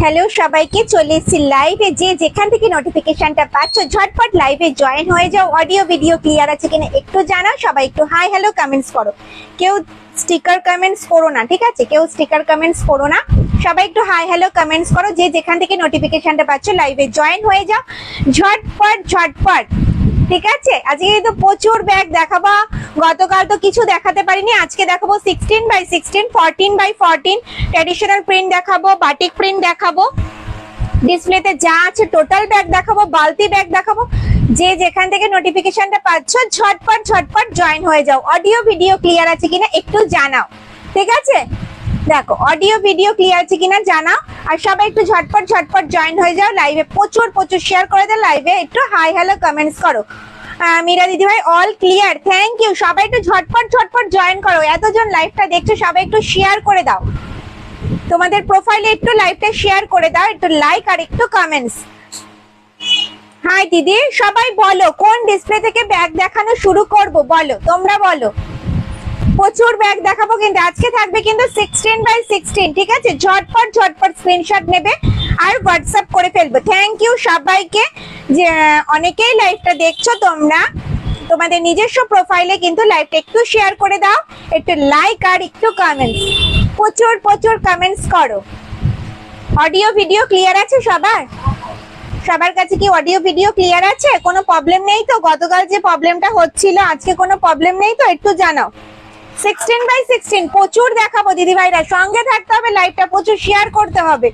Hello সবাইকে, চলে এসেছি লাইভে। যে যেখান থেকে নোটিফিকেশনটা পাচ্ছ ঝটপট লাইভে জয়েন হয়ে যাও। অডিও ভিডিও ক্লিয়ার আছে কিনা একটু জানাও। সবাই একটু হাই হ্যালো কমেন্টস করো, কেউ স্টিকার কমেন্টস করো না, ঠিক আছে? কেউ স্টিকার কমেন্টস করো না, সবাই একটু হাই হ্যালো কমেন্টস করো। যে যেখান থেকে নোটিফিকেশনটা পাচ্ছ লাইভে জয়েন হয়ে যাও ঝটপট ঝটপট, ঠিক আছে? আজকে কিন্তু প্রচুর ব্যাগ দেখাবো। গতকাল তো কিছু দেখাতে পারিনি, আজকে দেখাবো 16x16, 14x14 ট্র্যাডিশনাল প্রিন্ট দেখাবো, বাটিক প্রিন্ট দেখাবো, ডিসপ্লেতে যা আছে টোটাল ব্যাগ দেখাবো, বালতি ব্যাগ দেখাবো। যে যেখান থেকে নোটিফিকেশনটা পাচ্ছ ঝটপট ঝটপট জয়েন হয়ে যাও। অডিও ভিডিও ক্লিয়ার আছে কিনা একটু জানাও, ঠিক আছে? দেখো অডিও ভিডিও ক্লিয়ার আছে কিনা জানাও, আর সবাই একটু ঝটপট ঝটপট জয়েন হয়ে যাও লাইভে। প্রচুর প্রচুর শেয়ার করে দাও লাইভে, একটু হাই হ্যালো কমেন্টস করো। মীরা দিদি ভাই অল ক্লিয়ার, থ্যাংক ইউ। সবাই একটু ঝটপট ঝটপট জয়েন করো। এতজন লাইভটা দেখছো, সবাই একটু শেয়ার করে দাও, তোমাদের প্রোফাইলে একটু লাইভটা শেয়ার করে দাও, একটু লাইক আর একটু কমেন্টস। হাই দিদি, সবাই বলো কোন ডিসপ্লে থেকে ব্যাগ দেখানো শুরু করব, বলো তোমরা বলো। প্রচুর ব্যাগ দেখাবো কিন্তু আজকে, থাকবে কিন্তু 16x16, ঠিক আছে? ঝটপট ঝটপট স্ক্রিনশট নেবে আর হোয়াটসঅ্যাপ করে ফেলবো। থ্যাংক ইউ সবাইকে, যে অনেকেই লাইভটা দেখছো তোমরা। তোমাদের নিজস্ব প্রোফাইলে কিন্তু লাইভটা একটু শেয়ার করে দাও, একটু লাইক আর একটু কমেন্টস, প্রচুর প্রচুর কমেন্টস করো। অডিও ভিডিও ক্লিয়ার আছে সবার? সবার কাছে কি অডিও ভিডিও ক্লিয়ার আছে? কোনো প্রবলেম নেই তো? গতকাল যে প্রবলেমটা হচ্ছিল আজকে কোনো প্রবলেম নেই তো? একটু জানাও। 16x16 প্রচুর দেখাবো দিদি ভাইরা, সঙ্গে থাকতে হবে, লাইভটা প্রচুর শেয়ার করতে হবে।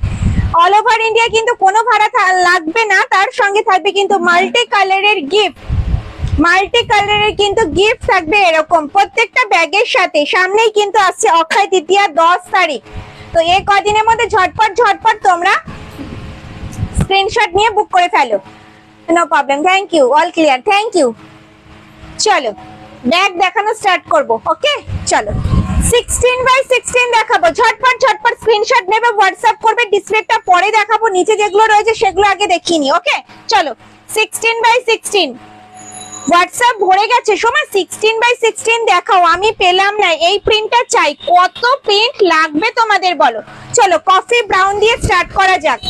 অল ওভার ইন্ডিয়া কিন্তু কোনো ভাড়া লাগবে না, তার সঙ্গে থাকবে কিন্তু মাল্টি কালারের গিফট। মাল্টি কালারের কিন্তু গিফট থাকবে এরকম প্রত্যেকটা ব্যাগের সাথে। সামনেই কিন্তু আসছে অক্ষয় তৃতীয়া 10 তারিখ, তো এই কদিনের মধ্যে ঝটপট ঝটপট তোমরা স্ক্রিনশট নিয়ে বুক করে ফেলো। No problem, thank you, all clear, thank you. চলো ব্যাগ দেখানো স্টার্ট করব, ওকে? চলো 16x16 দেখাবো, ঝটপট ঝটপট স্ক্রিনশট নেবে, হোয়াটসঅ্যাপ করবে। ডিসপ্লেটা পরে দেখাবো, নিচে যেগুলো রয়েছে সেগুলো আগে দেখিয়ে নি, ওকে? চলো 16x16 হোয়াটসঅ্যাপ ভরে গেছে। সময় 16x16 দেখাও, আমি পেলাম না, এই প্রিন্টটা চাই। কত প্রিন্ট লাগবে তোমাদের বলো? চলো কফি ব্রাউন দিয়ে স্টার্ট করা যাক।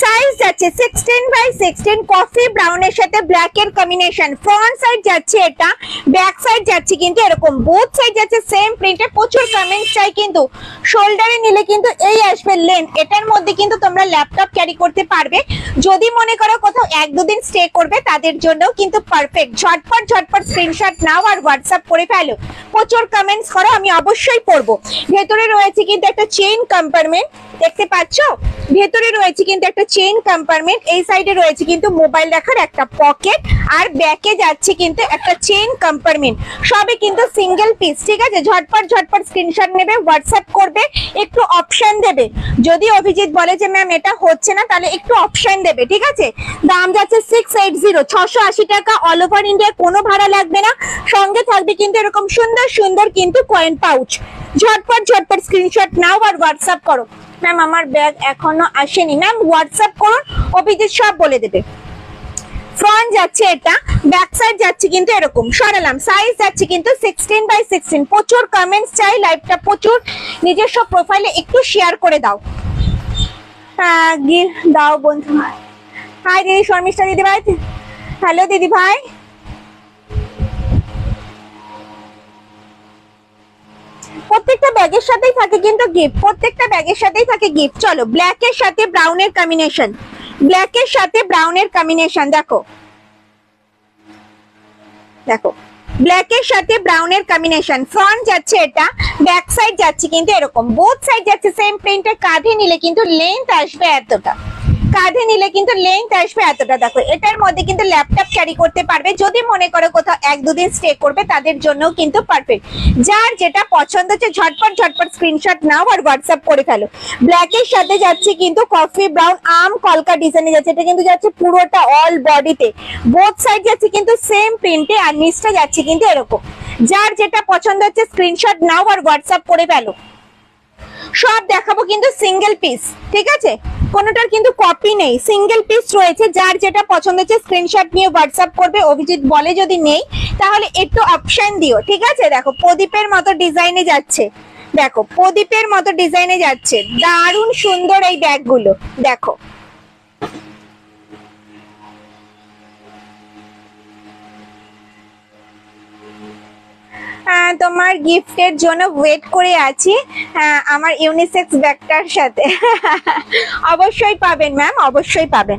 সাইজ যাচ্ছে 16x16, কফি ব্রাউনের সাথে ব্ল্যাক এর কম্বিনেশন। ফ্রন্ট সাইড যাচ্ছে এটা, ব্যাক সাইড যাচ্ছে কিন্তু এরকম, বোথ সাইড যাচ্ছে সেম প্রিন্টে। প্রচুর কমেন্টস চাই কিন্তু। শোল্ডারে নিলে কিন্তু এই আসবে লেন্থ। এটার মধ্যে কিন্তু তোমরা ল্যাপটপ ক্যারি করতে পারবে। যদি মনে করো কোথাও 1-2 দিন স্টে করবে তাদের জন্যও কিন্তু পারফেক্ট। ঝটপট ঝটপট স্ক্রিনশট নাও আর হোয়াটসঅ্যাপ করে ফেলো। প্রচুর কমেন্টস করো, আমি অবশ্যই পড়বো। ভেতরে রয়েছে কিন্তু একটা চেইন কম্পার্টমেন্ট, দেখতে পাচ্ছ? ভেতরে রয়েছে কিন্তু একটা চেইন কম্পার্টমেন্ট, এই সাইডে রয়েছে কিন্তু মোবাইল রাখার একটা পকেট, আর ব্যাকে যাচ্ছে কিন্তু একটা চেইন কম্পার্টমেন্ট। সবই কিন্তু সিঙ্গেল পিস, ঠিক আছে? ঝটপট ঝটপট স্ক্রিনশট নেবে, হোয়াটসঅ্যাপ করবে, একটু অপশন দেবে। যদি অভিজিৎ বলে যে ম্যাম এটা হচ্ছে না, তাহলে একটু অপশন দেবে, ঠিক আছে? দাম যাচ্ছে 680, 680 টাকা। অল ওভার ইন্ডিয়া কোনো ভাড়া লাগবে না, সঙ্গে থাকবে কিন্তু এরকম সুন্দর সুন্দর কিন্তু কয়েন পাউচ। ঝটপট ঝটপট স্ক্রিনশট নাও আর হোয়াটসঅ্যাপ করো। ম্যাম আমার ব্যাগ এখনো আসেনি, ম্যাম হোয়াটসঅ্যাপ করুন, অভিজিৎ সব বলে দেবে। ফ্রন্ট যাচ্ছে এটা, ব্যাক সাইড যাচ্ছে কিন্তু এরকম। সরালাম, সাইজ যাচ্ছে কিন্তু 16x16। প্রচুর কমেন্টস চাই, লাইভটা প্রচুর নিজস্ব প্রোফাইলে একটু শেয়ার করে দাও। দাও বন্ধু। হাই দিদি, শর্মিষ্ঠা দিদি ভাই, হ্যালো দিদি ভাই। প্রত্যেকটা ব্যাগের সাথেই থাকে কিন্তু গিফট, প্রত্যেকটা ব্যাগের সাথেই থাকে গিফট। চলো ব্ল্যাক এর সাথে ব্রাউনের কম্বিনেশন, ব্ল্যাক এর সাথে ব্রাউনের কম্বিনেশন। দেখো দেখো, ব্ল্যাক এর সাথে ব্রাউনের কম্বিনেশন। ফ্রন্ট যাচ্ছে এটা, ব্যাক সাইড যাচ্ছে কিন্তু এরকম, বোথ সাইড যাচ্ছে সেম প্রিন্টের। কাঁধে নিলে কিন্তু লেন্থ আসবে এতটা, কাঁধে নিলে কিন্তু লেন্থ আসবে এতটা। দেখো এটার মধ্যে কিন্তু ল্যাপটপ ক্যারি করতে পারবে, যদি মনে করো কোথাও 1-2 দিন স্টে করবে তাদের জন্য কিন্তু পারফেক্ট। যার যেটা পছন্দ হচ্ছে ঝটপট ঝটপট স্ক্রিনশট নাও আর হোয়াটসঅ্যাপ করে ফেলো। ব্ল্যাকের সাথে যাচ্ছে কিন্তু কফি ব্রাউন আম কলকা ডিজাইনে যাচ্ছে, এটা কিন্তু যাচ্ছে পুরোটা অল বডিতে, বোথ সাইড যাচ্ছে কিন্তু সেম প্রিন্টে, আর নিচটা যাচ্ছে কিন্তু এরকম। যার যেটা পছন্দ হচ্ছে স্ক্রিনশট নাও আর হোয়াটসঅ্যাপ করে ফেলো। সব দেখাবো কিন্তু সিঙ্গেল পিস, ঠিক আছে, কোনোটার কিন্তু কপি নেই, সিঙ্গেল পিস রয়েছে। যার যেটা পছন্দ হচ্ছে স্ক্রিনশট নিয়ে হোয়াটসঅ্যাপ করবে। অভিজিৎ বলে যদি নেই তাহলে একটু অপশন দিও, ঠিক আছে। দেখো প্রদীপের মতো ডিজাইনে যাচ্ছে, দেখো প্রদীপের মতো ডিজাইনে যাচ্ছে, দারুণ সুন্দর এই ব্যাগগুলো। দেখো তোমার গিফটের জন্য ওয়েট করে আছি আমার ইউনিসেক্স ব্যাগটার সাথে। অবশ্যই পাবেন ম্যাম, অবশ্যই পাবেন,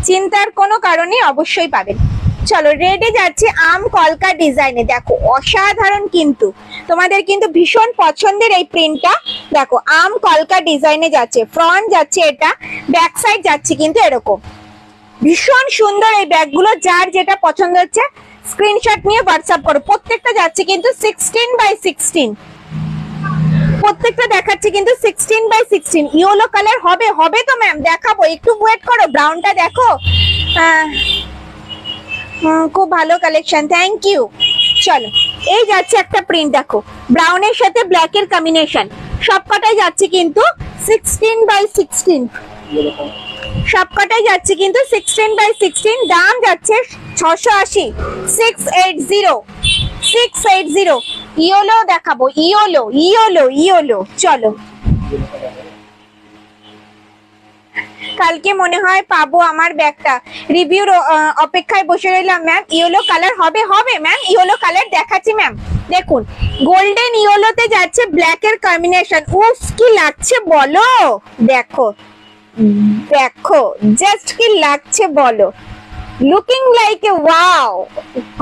চিন্তার কোনো কারণে অবশ্যই পাবেন। চলো রেডে যাচ্ছে আম কলকা ডিজাইনে, দেখো অসাধারণ কিন্তু, তোমাদের কিন্তু ভীষণ পছন্দের এই প্রিন্টটা। দেখো আম কলকা ডিজাইনে যাচ্ছে, ফ্রন্ট যাচ্ছে এটা, ব্যাক সাইড যাচ্ছে কিন্তু এরকম, ভীষণ সুন্দর এই ব্যাগগুলো। যার যেটা পছন্দ হচ্ছে স্ক্রিনশট নিয়ে হোয়াটসঅ্যাপ করো। প্রত্যেকটা যাচ্ছে কিন্তু 16x16, প্রত্যেকটা দেখাচ্ছে কিন্তু 16x16। ইয়েলো কালার হবে, হবে তো ম্যাম, দেখাবো, একটু ওয়েট করো। ব্রাউনটা দেখো, খুব ভালো কালেকশন, থ্যাংক ইউ। চলো এই যাচ্ছে একটা প্রিন্ট, দেখো ব্রাউনের সাথে ব্ল্যাকের কম্বিনেশন, সবকটাই যাচ্ছে কিন্তু 16x16, সবকটাই যাচ্ছে কিন্তু 16x16। দাম যাচ্ছে 680, 680। ইয়েলো দেখাবো, ইয়েলো ইয়েলো ইয়েলো। চলো কালকে মনে হয় পাবো আমার ব্যাগটা, রিভিউর অপেক্ষায় বসে রইলাম ম্যাম। ইয়েলো কালার হবে, হবে ম্যাম, ইয়েলো কালার দেখাচ্ছি ম্যাম। দেখুন গোল্ডেন ইয়েলোতে যাচ্ছে ব্ল্যাকের কম্বিনেশন, উফ কি লাগছে বলো, দেখো দেখো জাস্ট কি লাগছে বলো, looking like a wow.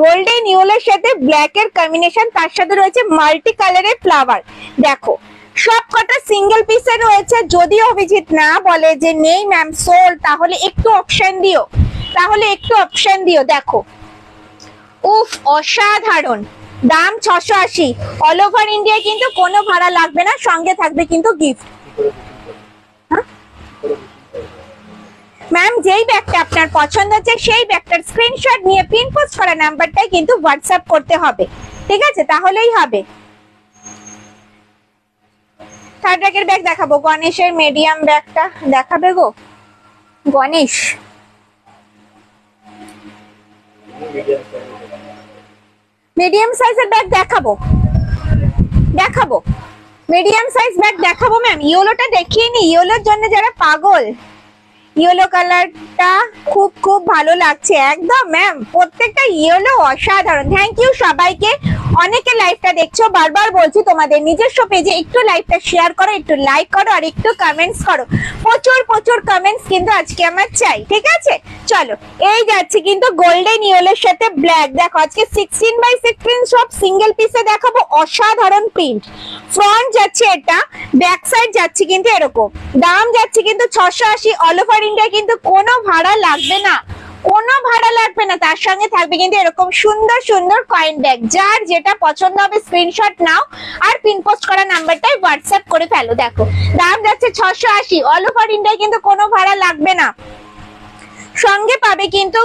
Golden ইয়েলোর সাথে ব্ল্যাকের কম্বিনেশন, তার সাথে রয়েছে মাল্টি কালারের ফ্লাওয়ার। দেখো সব কটা সিঙ্গেল পিসে রয়েছে, যদি অভিজিৎ না বলে যে নেই ম্যাম সোল, তাহলে একটু অপশন দিও, তাহলে একটু অপশন দিও। দেখো উফ অসাধারণ, দাম 680, অল ওভার ইন্ডিয়া কিন্তু কোনো ভাড়া লাগবে না, সঙ্গে থাকবে কিন্তু গিফট। ম্যাম যেই ব্যাগটা আপনার পছন্দ হচ্ছে সেই ব্যাগটার স্ক্রিনশট নিয়ে পিন পোস্ট করা নাম্বারটাই কিন্তু হোয়াটসঅ্যাপ করতে হবে, ঠিক আছে, তাহলেই হবে। থার্ড র্যাকের ব্যাগ দেখাবো, গণেশের মিডিয়াম ব্যাগটা দেখাবে গো গণেশ। মিডিয়াম সাইজের ব্যাগ দেখাবো, দেখাবো মিডিয়াম সাইজ ব্যাগ দেখাবো ম্যাম। ইয়েলোটা দেখিয়ে নি, ইয়েলোর জন্য যারা পাগল, ইয়েলো কালারটা খুব খুব ভালো লাগছে একদম ম্যাম, প্রত্যেকটা ইয়েলো অসাধারণ। থ্যাংক ইউ সবাইকে, অনেকে লাইভটা দেখছো, বারবার বলছি তোমাদের নিজস্ব পেজে একটু লাইভটা শেয়ার করো, একটু লাইক করো আর একটু কমেন্টস করো, প্রচুর প্রচুর কমেন্টস কিন্তু আজকে আমার চাই, ঠিক আছে। চলো এই যাচ্ছে কিন্তু গোল্ডেন ইয়েলোর সাথে ব্ল্যাক, দেখো আজকে 16x16 সব সিঙ্গেল পিসে দেখাবো, অসাধারণ প্রিন্ট। ফ্রন্ট যাচ্ছে এটা, ব্যাক সাইড যাচ্ছে কিন্তু এরকম, দাম যাচ্ছে কিন্তু 680, অল ওভার ইন্ডিয়া কিন্তু কোনো ভাড়া লাগবে না, কোনো ভাড়া লাগবে না, তার সঙ্গে থাকবে কিন্তু এরকম সুন্দর সুন্দর কয়েন ব্যাগ। যার যেটা পছন্দ হবে স্ক্রিনশট নাও আর পিন পোস্ট করা নাম্বারটাই হোয়াটসঅ্যাপ করে ফেলো। দেখো দাম যাচ্ছে 680, অল ওভার ইন্ডিয়ায় কিন্তু কোনো ভাড়া লাগবে না, সঙ্গে পাবে কিন্তু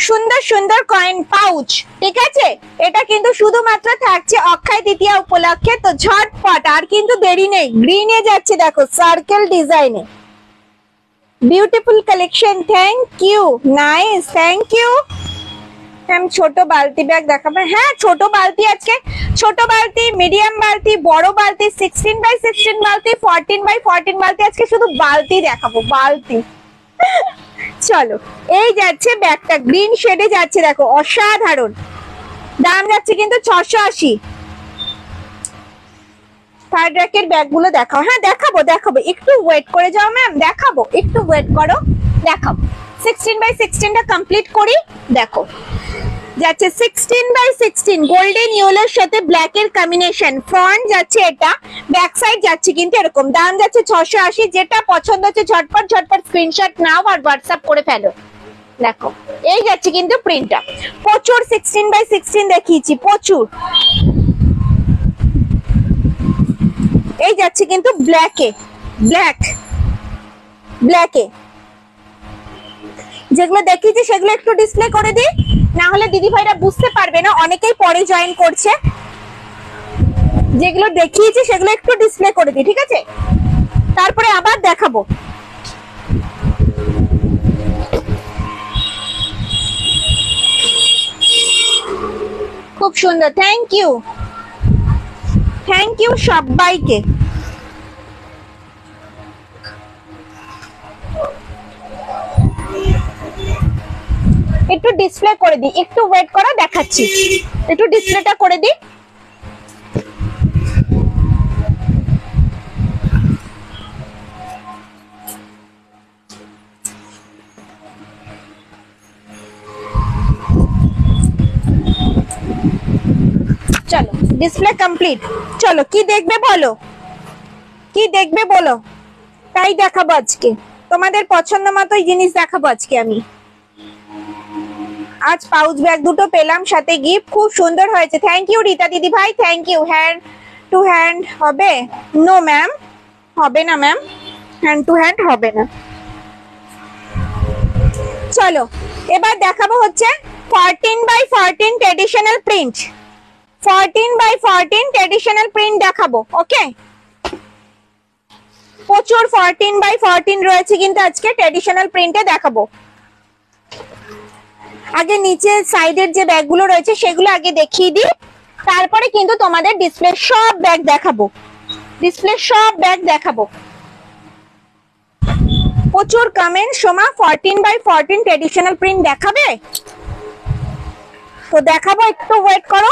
সুন্দর সুন্দর কয়েন পাউচ, ঠিক আছে। এটা কিন্তু শুধুমাত্র থাকছে অক্ষয় তৃতীয়া উপলক্ষে, তো ঝটপট আর কিন্তু দেরি নেই। গ্রিনে যাচ্ছে দেখো সার্কেল ডিজাইনে, beautiful collection, thank you, nice, thank you ma'am. ছোট বালতি ব্যাগ দেখাবেন, হ্যাঁ ছোট বালতি আজকে, ছোট বালতি, মিডিয়াম বালতি, বড় বালতি, 16x16 বালতি, 14x14 বালতি, আজকে শুধু বালতি দেখাবো, বালতি। চলো এই যাচ্ছে ব্যাগটা, গ্রিন শেডে যাচ্ছে, দেখো অসাধারণ, দাম যাচ্ছে কিন্তু 680। থার্ড র্যাকের ব্যাগগুলো দেখাও, হ্যাঁ দেখাবো দেখাবো, একটু ওয়েট করে যাও ম্যাম, দেখাবো, একটু ওয়েট করো, দেখাবো। 16x16টা কমপ্লিট করি, দেখো যাচ্ছে 16x16 গোল্ডেন ইয়েলোর সাথে ব্ল্যাক এর কম্বিনেশন। ফ্রন্ট যাচ্ছে এটা, ব্যাক সাইড যাচ্ছে কিন্তু এরকম। দাম যাচ্ছে 680। যেটা পছন্দ হচ্ছে ঝটপট ঝটপট স্ক্রিনশট নাও আর হোয়াটসঅ্যাপ করে ফেলো। দেখো এই যাচ্ছে কিন্তু প্রিন্টটা, প্রচুর 16x16 দেখিয়েছি, প্রচুর। এই যাচ্ছে কিন্তু ব্ল্যাকে, ব্ল্যাকে যেগুলো দেখিয়েছি সেগুলো একটু ডিসপ্লে করে দিই, না হলে দিদি ভাইরা বুঝতে পারবে না, অনেকেই পরে জয়েন করছে। যেগুলো দেখিয়েছি সেগুলো একটু ডিসপ্লে করে দিই, ঠিক আছে? তারপরে আবার দেখাবো। খুব সুন্দর, থ্যাংক ইউ সবাইকে। একটু ডিসপ্লে করে দিই, একটু ওয়েট করো, দেখাচ্ছি। একটু ডিসপ্লেটা করে দিই। চলো ডিসপ্লে কমপ্লিট। চলো কি দেখবে বলো, কি দেখবে বলো, তাই দেখাবো আজকে। তোমাদের পছন্দ মতোই জিনিস দেখাবো আজকে আমি। আজ পাউচ ব্যাগ দুটো পেলাম, সাথে গিফট, খুব সুন্দর হয়েছে। থ্যাংক ইউ রীতা দিদি ভাই, thank you. Hand to hand হবে? নো ম্যাম, হবে না ম্যাম, হ্যান্ড টু হ্যান্ড হবে না। চলো এবার দেখাবো হচ্ছে 14x14 traditional print. 14x14 traditional print দেখাবো। ওকে, প্রচুর 14x14 রয়েছে কিন্তু আজকে ট্রেডিশনাল প্রিন্টে দেখাবো। আগে নিচে সাইডের যে ব্যাগগুলো রয়েছে সেগুলো আগে দেখিয়ে দিই, তারপরে কিন্তু তোমাদের ডিসপ্লে সব ব্যাগ দেখাবো, প্রচুর comment, Soma 14x14 traditional print দেখাবে? তো দেখাবো, একটু ওয়েট করো।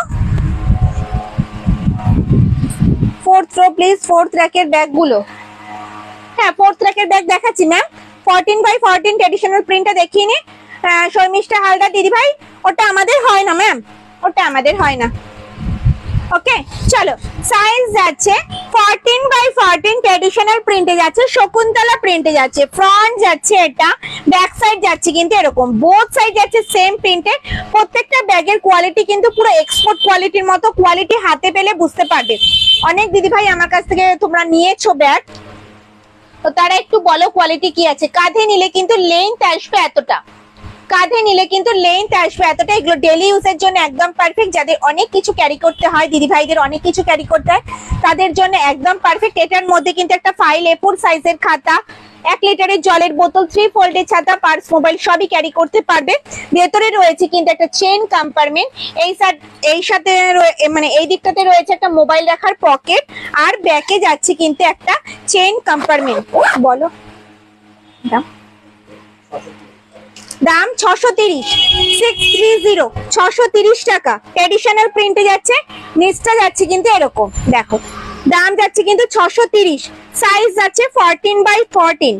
ফোর্থ রো প্লিজ, ফোর্থ র্যাকের ব্যাগগুলো। হ্যাঁ ফোর্থ র্যাকের ব্যাগ দেখাচ্ছি ম্যাম। 14x14 ট্রেডিশনাল প্রিন্টটা দেখিয়ে নি। শর্মিষ্ঠা হালদার দিদি ভাই, ওটা আমাদের হয় না ম্যাম, ওটা আমাদের হয় না। ওকে চলো, সাইজ যাচ্ছে 14x14 ট্রেডিশনাল প্রিন্টে যাচ্ছে, শকুন্তলা প্রিন্টে যাচ্ছে। ফ্রন্ট যাচ্ছে এটা, ব্যাক সাইড যাচ্ছে কিন্তু এরকম, বোথ সাইড যাচ্ছে সেম প্রিন্টে। প্রত্যেকটা ব্যাগের কোয়ালিটি কিন্তু পুরো এক্সপোর্ট কোয়ালিটির মতো, কোয়ালিটি হাতে পেলে বুঝতে পারবে। অনেক দিদি ভাই আমার কাছ থেকে তোমরা নিয়েছো ব্যাগ, তো তারা একটু বলো কোয়ালিটি কি আছে। কাঁধে নিলে কিন্তু লেন্থ আসবে এতটা, এগুলো ডেলি ইউজের জন্য একদম পারফেক্ট। যাদের অনেক কিছু ক্যারি করতে হয়, দিদি ভাইদের অনেক কিছু ক্যারি করতে হয়, তাদের জন্য একদম পারফেক্ট। এটার মধ্যে কিন্তু একটা ফাইল, A4 সাইজের খাতা, 1 লিটারের জলের বোতল, 3 ফোল্ডের ছাতা, পার্স, মোবাইল সবই ক্যারি করতে পারবে। ভেতরে রয়েছে কিন্তু একটা চেইন কম্পার্টমেন্ট, এই সাথে মানে এই দিকটাতে রয়েছে একটা মোবাইল রাখার পকেট, আর ব্যাকে যাচ্ছে কিন্তু একটা চেইন কম্পার্টমেন্ট। বলো দাম 630, 630, 630 টাকা। ট্রেডিশনাল প্রিন্টে যাচ্ছে, নিচটা যাচ্ছে কিন্তু এরকম, দেখো দাম যাচ্ছে কিন্তু 630। সাইজ যাচ্ছে 14x14,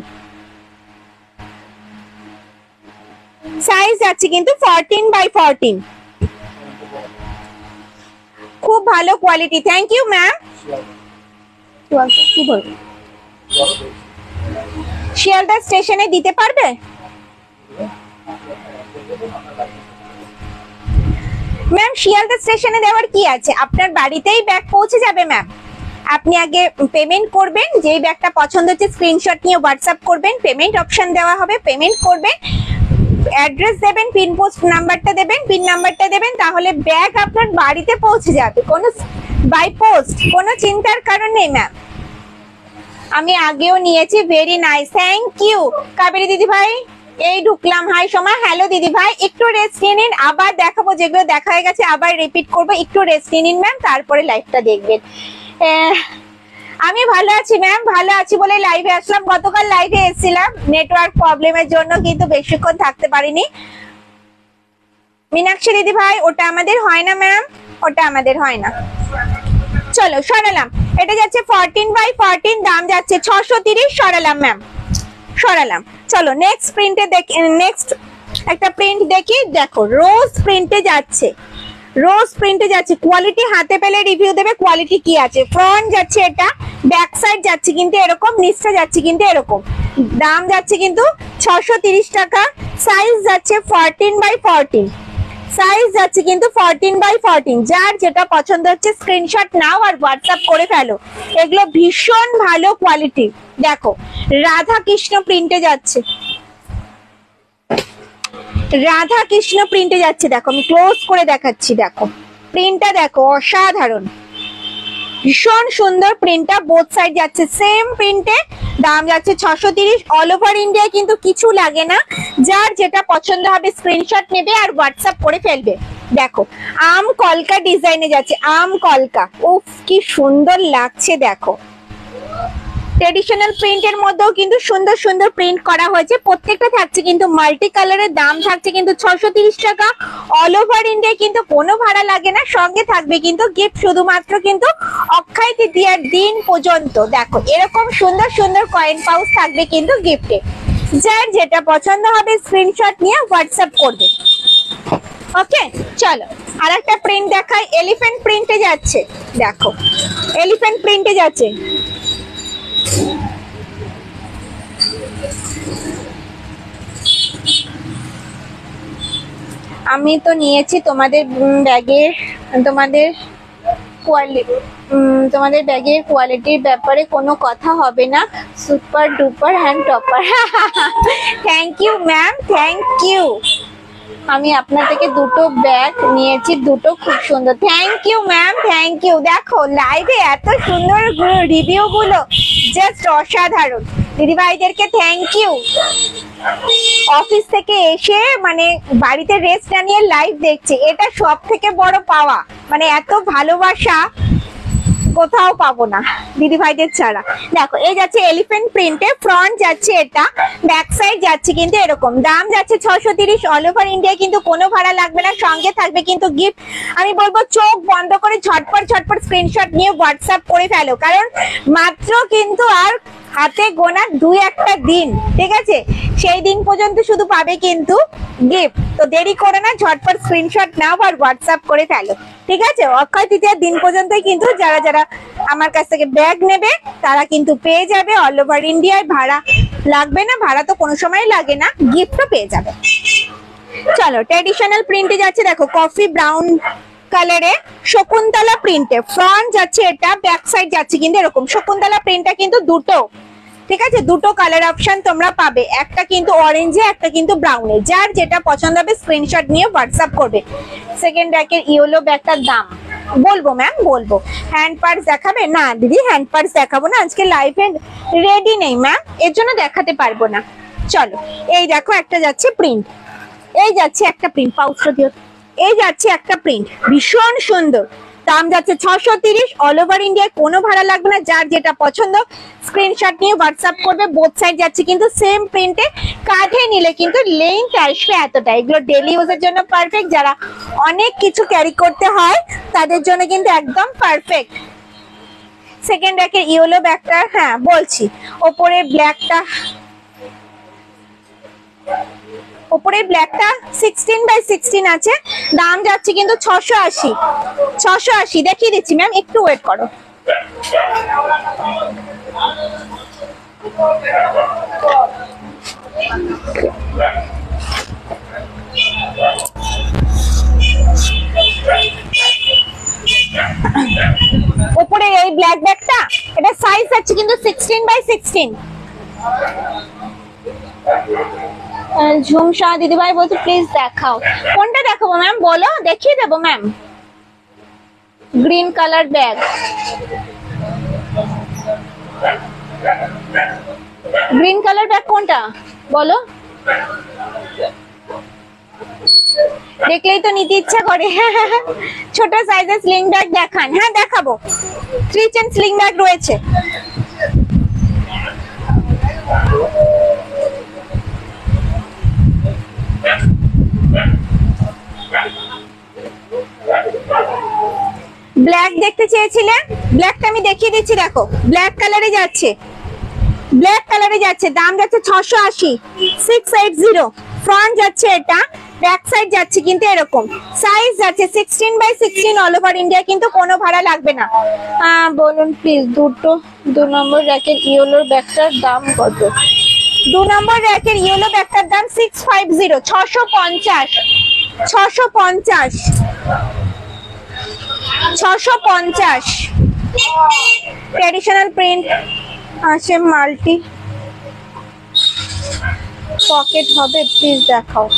সাইজ যাচ্ছে কিন্তু 14x14। খুব ভালো কোয়ালিটি, থ্যাংক ইউ ম্যাম। কি বলবো, শিয়ালদা স্টেশনে দিতে পারবে? ম্যাম শিয়ালদা স্টেশনে দেওয়ার কি আছে, আপনার বাড়িতেই ব্যাগ পৌঁছে যাবে ম্যাম। আপনি আগে পেমেন্ট করবেন, যেই ব্যাগটা পছন্দ হচ্ছে স্ক্রিনশট নিয়ে হোয়াটসঅ্যাপ করবেন, পেমেন্ট অপশন দেওয়া হবে, পেমেন্ট করবেন, অ্যাড্রেস দেবেন, পিন পোস্ট নাম্বারটা দেবেন, পিন নাম্বারটা দেবেন, তাহলে ব্যাগ আপনার বাড়িতে পৌঁছে যাবে, কোনো বাই পোস্ট, কোনো চিন্তার কারণ নেই ম্যাম। আমি আগেও নিয়েছি, very nice, thank you Kaveri দিদি ভাই। এই ঢুকলাম, হাই সোমা, হ্যালো দিদি ভাই। একটু রেস্ট নিয়ে নিন, আবার দেখাবো, যেগুলো দেখা হয়ে গেছে আবার রিপিট করবো। একটু রেস্ট নিয়ে নিন ম্যাম, তারপরে লাইভটা দেখবেন। আমি ভালো আছি ম্যাম, ভালো আছি বলে লাইভে আসলাম। গতকাল লাইভে এসেছিলাম, নেটওয়ার্ক প্রবলেমের জন্য কিন্তু বেশিক্ষণ থাকতে পারিনি। মীনাক্ষী দিদি ভাই, ওটা আমাদের হয় না ম্যাম, ওটা আমাদের হয় না। চলো সরালাম, এটা যাচ্ছে 14x14, দাম যাচ্ছে 630, সরালাম ম্যাম, সরালাম। চলো নেক্সট প্রিন্টে নেক্সট একটা প্রিন্ট দেখি, দেখো রোজ প্রিন্টে যাচ্ছে, রোজ প্রিন্টে যাচ্ছে। কোয়ালিটি হাতে পেলে রিভিউ দেবে কোয়ালিটি কি আছে। ফ্রন্ট যাচ্ছে এটা, ব্যাক সাইড যাচ্ছে কিন্তু এরকম, নিচটা যাচ্ছে কিন্তু এরকম। দাম যাচ্ছে কিন্তু 630 টাকা। সাইজ যাচ্ছে 14x14, সাইজ যাচ্ছে কিন্তু 14x14। যার যেটা পছন্দ হচ্ছে স্ক্রিনশট নাও আর হোয়াটসঅ্যাপ করে ফেলো। এগুলো ভীষণ ভালো কোয়ালিটি। দেখো রাধা কৃষ্ণ প্রিন্টে যাচ্ছে, রাধা কৃষ্ণ প্রিন্টে যাচ্ছে। দেখো আমি ক্লোজ করে দেখাচ্ছি, দেখো প্রিন্টটা দেখো অসাধারণ, ভীষণ সুন্দর প্রিন্টটা। বোথ সাইড যাচ্ছে সেম প্রিন্টে, দাম যাচ্ছে 630। অল ওভার ইন্ডিয়ায় কিন্তু কিছু লাগে না, যার যেটা পছন্দ হবে স্ক্রিনশট নেবে আর হোয়াটসঅ্যাপ করে ফেলবে। দেখো আম কলকা ডিজাইনে যাচ্ছে, আম কলকা, উফ কি সুন্দর লাগছে। দেখো ট্রেডিশনাল প্রিন্টের মধ্যেও কিন্তু সুন্দর সুন্দর প্রিন্ট করা হয়েছে, প্রত্যেকটা থাকছে কিন্তু মাল্টি কালারের। দাম থাকছে কিন্তু 630 টাকা। অল ওভার ইন্ডিয়ায় কিন্তু কোনো ভাড়া লাগে না, সঙ্গে থাকবে কিন্তু গিফট শুধুমাত্র কিন্তু অক্ষয় তৃতীয়ার দিন পর্যন্ত। দেখো এরকম সুন্দর সুন্দর কয়েন পাউচ থাকবে কিন্তু গিফটে, যার যেটা পছন্দ হবে স্ক্রিনশট নিয়ে হোয়াটসঅ্যাপ করবে। ওকে চলো আর একটা প্রিন্ট দেখাই, এলিফ্যান্ট প্রিন্টে যাচ্ছে। দেখো এলিফ্যান্ট প্রিন্টে যাচ্ছে, আমি তো নিয়েছি তোমাদের ব্যাগের, তোমাদের ব্যাগের কোয়ালিটির ব্যাপারে কোনো কথা হবে না, super duper hand topper. Thank you ma'am, thank you. আমি আপনার থেকে দুটো ব্যাগ নিয়েছি, দুটো খুব সুন্দর। Thank you ma'am, thank you. দেখো লাইভে এত সুন্দর রিভিউ গুলো, জাস্ট অসাধারণ। দিদিভাইদেরকে থ্যাংক ইউ। অফিস থেকে এসে মানে বাড়িতে রেস্ট না নিয়ে লাইভ দেখছে, এটা সব থেকে বড় পাওয়া। মানে এত ভালোবাসা কোথাও পাবো না দিদি ভাইদের ছাড়া। দেখো এই যাচ্ছে এলিফ্যান্ট প্রিন্টে, ফ্রন্ট যাচ্ছে এটা, ব্যাক সাইড যাচ্ছে কিন্তু এরকম। দাম যাচ্ছে 630। অল ওভার ইন্ডিয়া কিন্তু কোনো ভাড়া লাগবে না, সঙ্গে থাকবে কিন্তু গিফট। আমি বলবো চোখ বন্ধ করে ঝটপট ঝটপট স্ক্রিনশট নিয়ে হোয়াটসঅ্যাপ করে ফেলো, কারণ মাত্র কিন্তু আর হাতে গোনা 2-1টা দিন, ঠিক আছে? সেই দিন পর্যন্ত শুধু পাবে কিন্তু গিফট। তো দেরি করে না, ঝটপট স্ক্রিনশট নাও আর হোয়াটসঅ্যাপ করে ফেলো, ঠিক আছে? অক্ষয় তৃতীয়ার দিন পর্যন্তই কিন্তু যারা যারা আমার কাছ থেকে ব্যাগ নেবে তারা কিন্তু পেয়ে যাবে। অল ওভার ইন্ডিয়ায় ভাড়া লাগবে না, ভাড়া তো কোনো সময় লাগে না, গিফটও পেয়ে যাবে। চলো ট্র্যাডিশনাল প্রিন্টে যাচ্ছে, দেখো কফি ব্রাউন কালারে শকুন্তলা প্রিন্টে। ফ্রন্ট যাচ্ছে এটা, ব্যাক সাইড যাচ্ছে কিন্তু এরকম। শকুন্তলা প্রিন্টটা কিন্তু দুটো, ঠিক আছে? দুটো কালার অপশন তোমরা পাবে, একটা কিন্তু অরেঞ্জে, একটা কিন্তু ব্রাউনে। যার যেটা পছন্দ হবে স্ক্রিনশট নিয়ে হোয়াটসঅ্যাপ করবে। সেকেন্ড র্যাকের ইয়েলো ব্যাগটার দাম বলবো ম্যাম, বলবো। হ্যান্ড পার্স দেখাবে না দিদি? হ্যান্ড পার্স দেখাবো না, আজকে লাইভে রেডি নেই ম্যাম, এর জন্য দেখাতে পারবো না। চলো এই দেখো একটা যাচ্ছে প্রিন্ট, এই যাচ্ছে একটা প্রিন্ট, পাউচটা দিও। এই যাচ্ছে একটা প্রিন্ট, ভীষণ সুন্দর। দাম যাচ্ছে 630। অল ওভার ইন্ডিয়ায় কোনো ভাড়া লাগবে না, যার যেটা পছন্দ স্ক্রিনশট নিয়ে হোয়াটসঅ্যাপ করবে। বোথ সাইড যাচ্ছে কিন্তু সেম প্রিন্টে। কাঁধে নিলে কিন্তু লেন্থ আসবে এতটা। এগুলো ডেলি ইউজের জন্য পারফেক্ট, যারা অনেক কিছু ক্যারি করতে হয় তাদের জন্য কিন্তু একদম পারফেক্ট। সেকেন্ড র্যাকের ইয়েলো ব্যাগটা, হ্যাঁ বলছি, ওপরে ব্ল্যাকটা, ওপরে ব্ল্যাকটা 16x16 আছে। দাম যাচ্ছে কিন্তু 680। 680 দেখিয়ে দিচ্ছি ম্যাম, একটু ওয়েট করো। ওপরে এই ব্ল্যাক ব্যাগটা, এটা সাইজ আছে কিন্তু 16x16। ঝুমসা দিদিভাই বলছে প্লিজ দেখাও। কোনটা দেখাবো ম্যাম বলো, দেখিয়ে দেবো ma'am. Green colour bag, green colour bag কোনটা বলো? দেখলেই তো নিতে ইচ্ছা করে। ছোট সাইজের স্লিং ব্যাগ দেখান। হ্যাঁ দেখাবো, 3 চেন স্লিং ব্যাগ রয়েছে। ব্ল্যাক দেখতে চেয়েছিলে, ব্ল্যাকটা আমি দেখিয়ে দিচ্ছি। দেখো ব্ল্যাক কালারে যাচ্ছে, ব্ল্যাক কালারে যাচ্ছে। দাম যাচ্ছে 680। 680 ফ্রন্ট যাচ্ছে এটা, ব্যাক সাইড যাচ্ছে কিন্তু এরকম, সাইজ যাচ্ছে 16x16 অল ওভার ইন্ডিয়া, কিন্তু কোনো ভাড়া লাগবে না। বলুন প্লিজ, 2 নম্বর র্যাকের ইয়েলোর ব্যাগটার দাম কত? 2 নম্বর র্যাকের ইয়েলো ব্যাগটার দাম 650, 650, 650, 650। ট্রেডিশনাল প্রিন্ট আছে, মাল্টি পকেট হবে, প্লিজ দেখাও।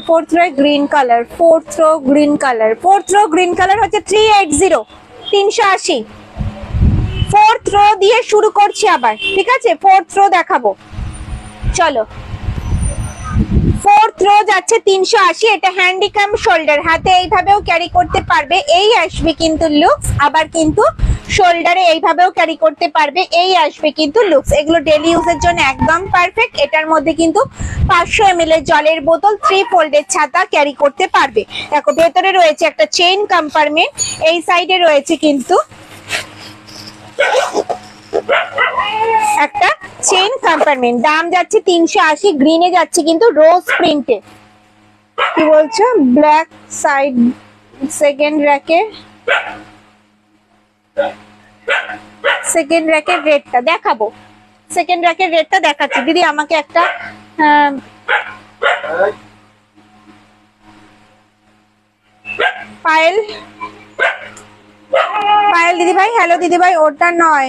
Fourth row green colour, fourth row green colour, fourth row green colour হচ্ছে 380, 380। फोर्थ रो দিয়ে শুরু করছি আবার, ঠিক আছে? फोर्थ रो দেখাবো, চলো। फोर्थ रो যাচ্ছে 380, এটা হ্যান্ডিক্যাম শোল্ডার, হাতে এইভাবেও ক্যারি করতে পারবে, এই আসবে কিন্তু লুকস। আবার কিন্তু শোল্ডারে এইভাবেও ক্যারি করতে পারবে, এই আসবে কিন্তু লুকস। এগুলো ডেইলি ইউজের জন্য একদম পারফেক্ট। এটার মধ্যে কিন্তু 500 ml এর জলের বোতল, 3 ফোল্ডের ছাতা ক্যারি করতে পারবে। দেখো ভেতরে রয়েছে একটা চেইন কম্পার্টমেন্ট, এই সাইডে রয়েছে কিন্তু একটা চেইন কম্পার্টমেন্ট। দাম যাচ্ছে 380, গ্রিনে যাচ্ছে কিন্তু রোজ প্রিন্টে। কি বলছো? ব্ল্যাক সাইড সেকেন্ড র্যাকের রেটটা দেখাবো, সেকেন্ড র্যাকের রেটটা দেখাচ্ছি। দিদি আমাকে একটা পায়েল দিদি ভাই, হ্যালো দিদি ভাই, ওটা নয়,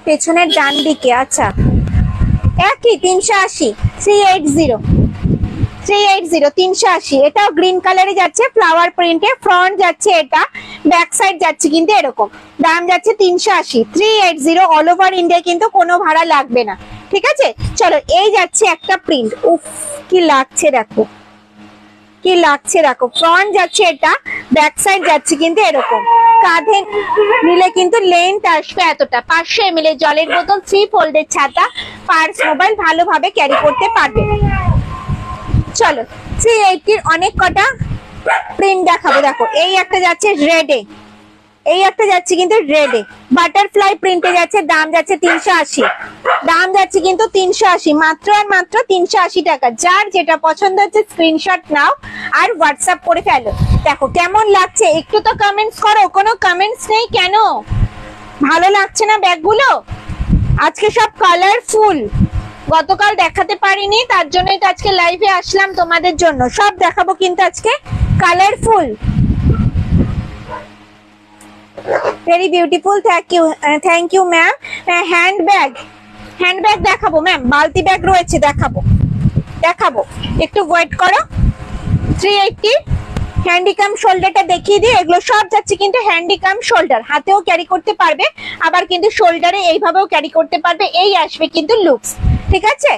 পেছনের ডান দিকে। আচ্ছা একই 380, 380, 380, এটাও গ্রিন কালারে যাচ্ছে, ফ্লাওয়ার প্রিন্টে। ফ্রন্ট যাচ্ছে এটা, ব্যাক সাইড যাচ্ছে কিন্তু এরকম। দাম যাচ্ছে 380, 380 অল ওভার ইন্ডিয়া, কিন্তু কোনো ভাড়া লাগবে না, ঠিক আছে? চলো এই যাচ্ছে একটা প্রিন্ট, উফ কি লাগছে দেখো, কি লাগছে দেখো। ফ্রন্ট যাচ্ছে এটা, ব্যাক সাইড যাচ্ছে কিন্তু এরকম, কাঁধে নিলে কিন্তু লেন্থ আসবে এতটা। 500 ml এর জলের বোতল, 3 ফোল্ডের ছাতা, পার্স, মোবাইল ভালোভাবে ক্যারি করতে পারবে। চলো 380 অনেক কটা প্রিন্ট দেখাবো। দেখো এই একটা যাচ্ছে রেডে, এই একটা যাচ্ছে কিন্তু রেডে, বাটারফ্লাই প্রিন্টে যাচ্ছে। দাম যাচ্ছে 380, দাম যাচ্ছে কিন্তু 380, মাত্র আর মাত্র 380 টাকা। যার যেটা পছন্দ হচ্ছে স্ক্রিনশট নাও আর হোয়াটসঅ্যাপ করে ফেলো। দেখো কেমন লাগছে, একটু তো কমেন্টস করো। কোনো কমেন্টস নেই কেন? ভালো লাগছে না ব্যাগগুলো? আজকে সব কালারফুল, গতকাল দেখাতে পারিনি, তার জন্যই তো আজকে লাইভে আসলাম তোমাদের জন্য। সব দেখাবো কিন্তু আজকে colourful. Very beautiful, thank you ma'am. Handbag দেখাবো ম্যাম, বালতি ব্যাগ রয়েছে, দেখাবো, একটু ওয়েট করো। 380 হ্যান্ডিক্যাম শোল্ডারটা দেখিয়ে দিই। এগুলো সব যাচ্ছে কিন্তু হ্যান্ডিক্যাম শোল্ডার, হাতেও ক্যারি করতে পারবে, আবার কিন্তু শোল্ডারে এইভাবেও ক্যারি করতে পারবে। এই আসবে কিন্তু লুকস, ঠিক আছে?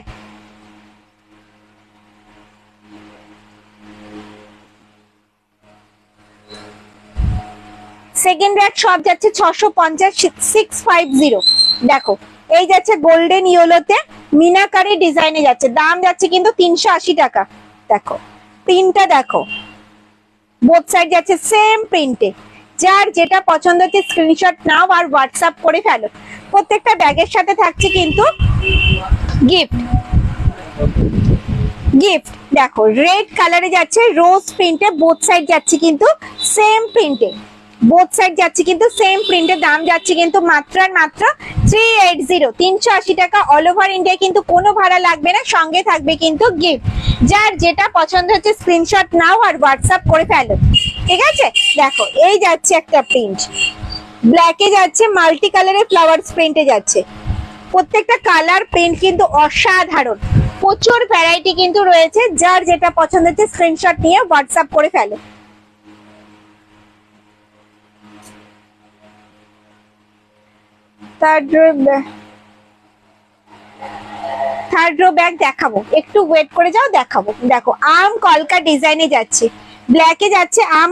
সেকেন্ড র্যাক সব যাচ্ছে 650, 650। দেখো এই যাচ্ছে গোল্ডেন ইয়েলোতে মিনাকারি ডিজাইনে যাচ্ছে, দাম যাচ্ছে কিন্তু 380 টাকা। দেখো প্রিন্টটা দেখো, বোথ সাইড যাচ্ছে সেম প্রিন্টে। যার যেটা পছন্দ হচ্ছে স্ক্রিনশট নাও আর হোয়াটসঅ্যাপ করে ফেলো। প্রত্যেকটা ব্যাগের সাথে থাকছে কিন্তু গিফট। দেখো রেড কালারে যাচ্ছে রোজ প্রিন্টে, বোথ সাইড যাচ্ছে কিন্তু সেম প্রিন্টে, দাম যাচ্ছে কিন্তু মাত্র আর মাত্র 380, 380 টাকা অল ওভার ইন্ডিয়া, কিন্তু কোনো ভাড়া লাগবে না, সঙ্গে থাকবে কিন্তু গিফট। যার যেটা পছন্দ হচ্ছে স্ক্রিনশট নাও আর হোয়াটসঅ্যাপ করে ফেলো, ঠিক আছে? দেখো এই যাচ্ছে একটা প্রিন্ট, ব্ল্যাকে যাচ্ছে, মাল্টি কালারের ফ্লাওয়ার্স প্রিন্টে যাচ্ছে। প্রত্যেকটা কালার প্রিন্ট কিন্তু অসাধারণ, প্রচুর ভ্যারাইটি কিন্তু রয়েছে। যার যেটা পছন্দ হচ্ছে স্ক্রিনশট নিয়ে হোয়াটসঅ্যাপ করে ফেলো। থার্ড রো ব্যাগ দেখাবো, একটু ওয়েট করে যাও, দেখাবো। দেখো আম কলকা ডিজাইনে যাচ্ছে, ব্ল্যাকে যাচ্ছে আম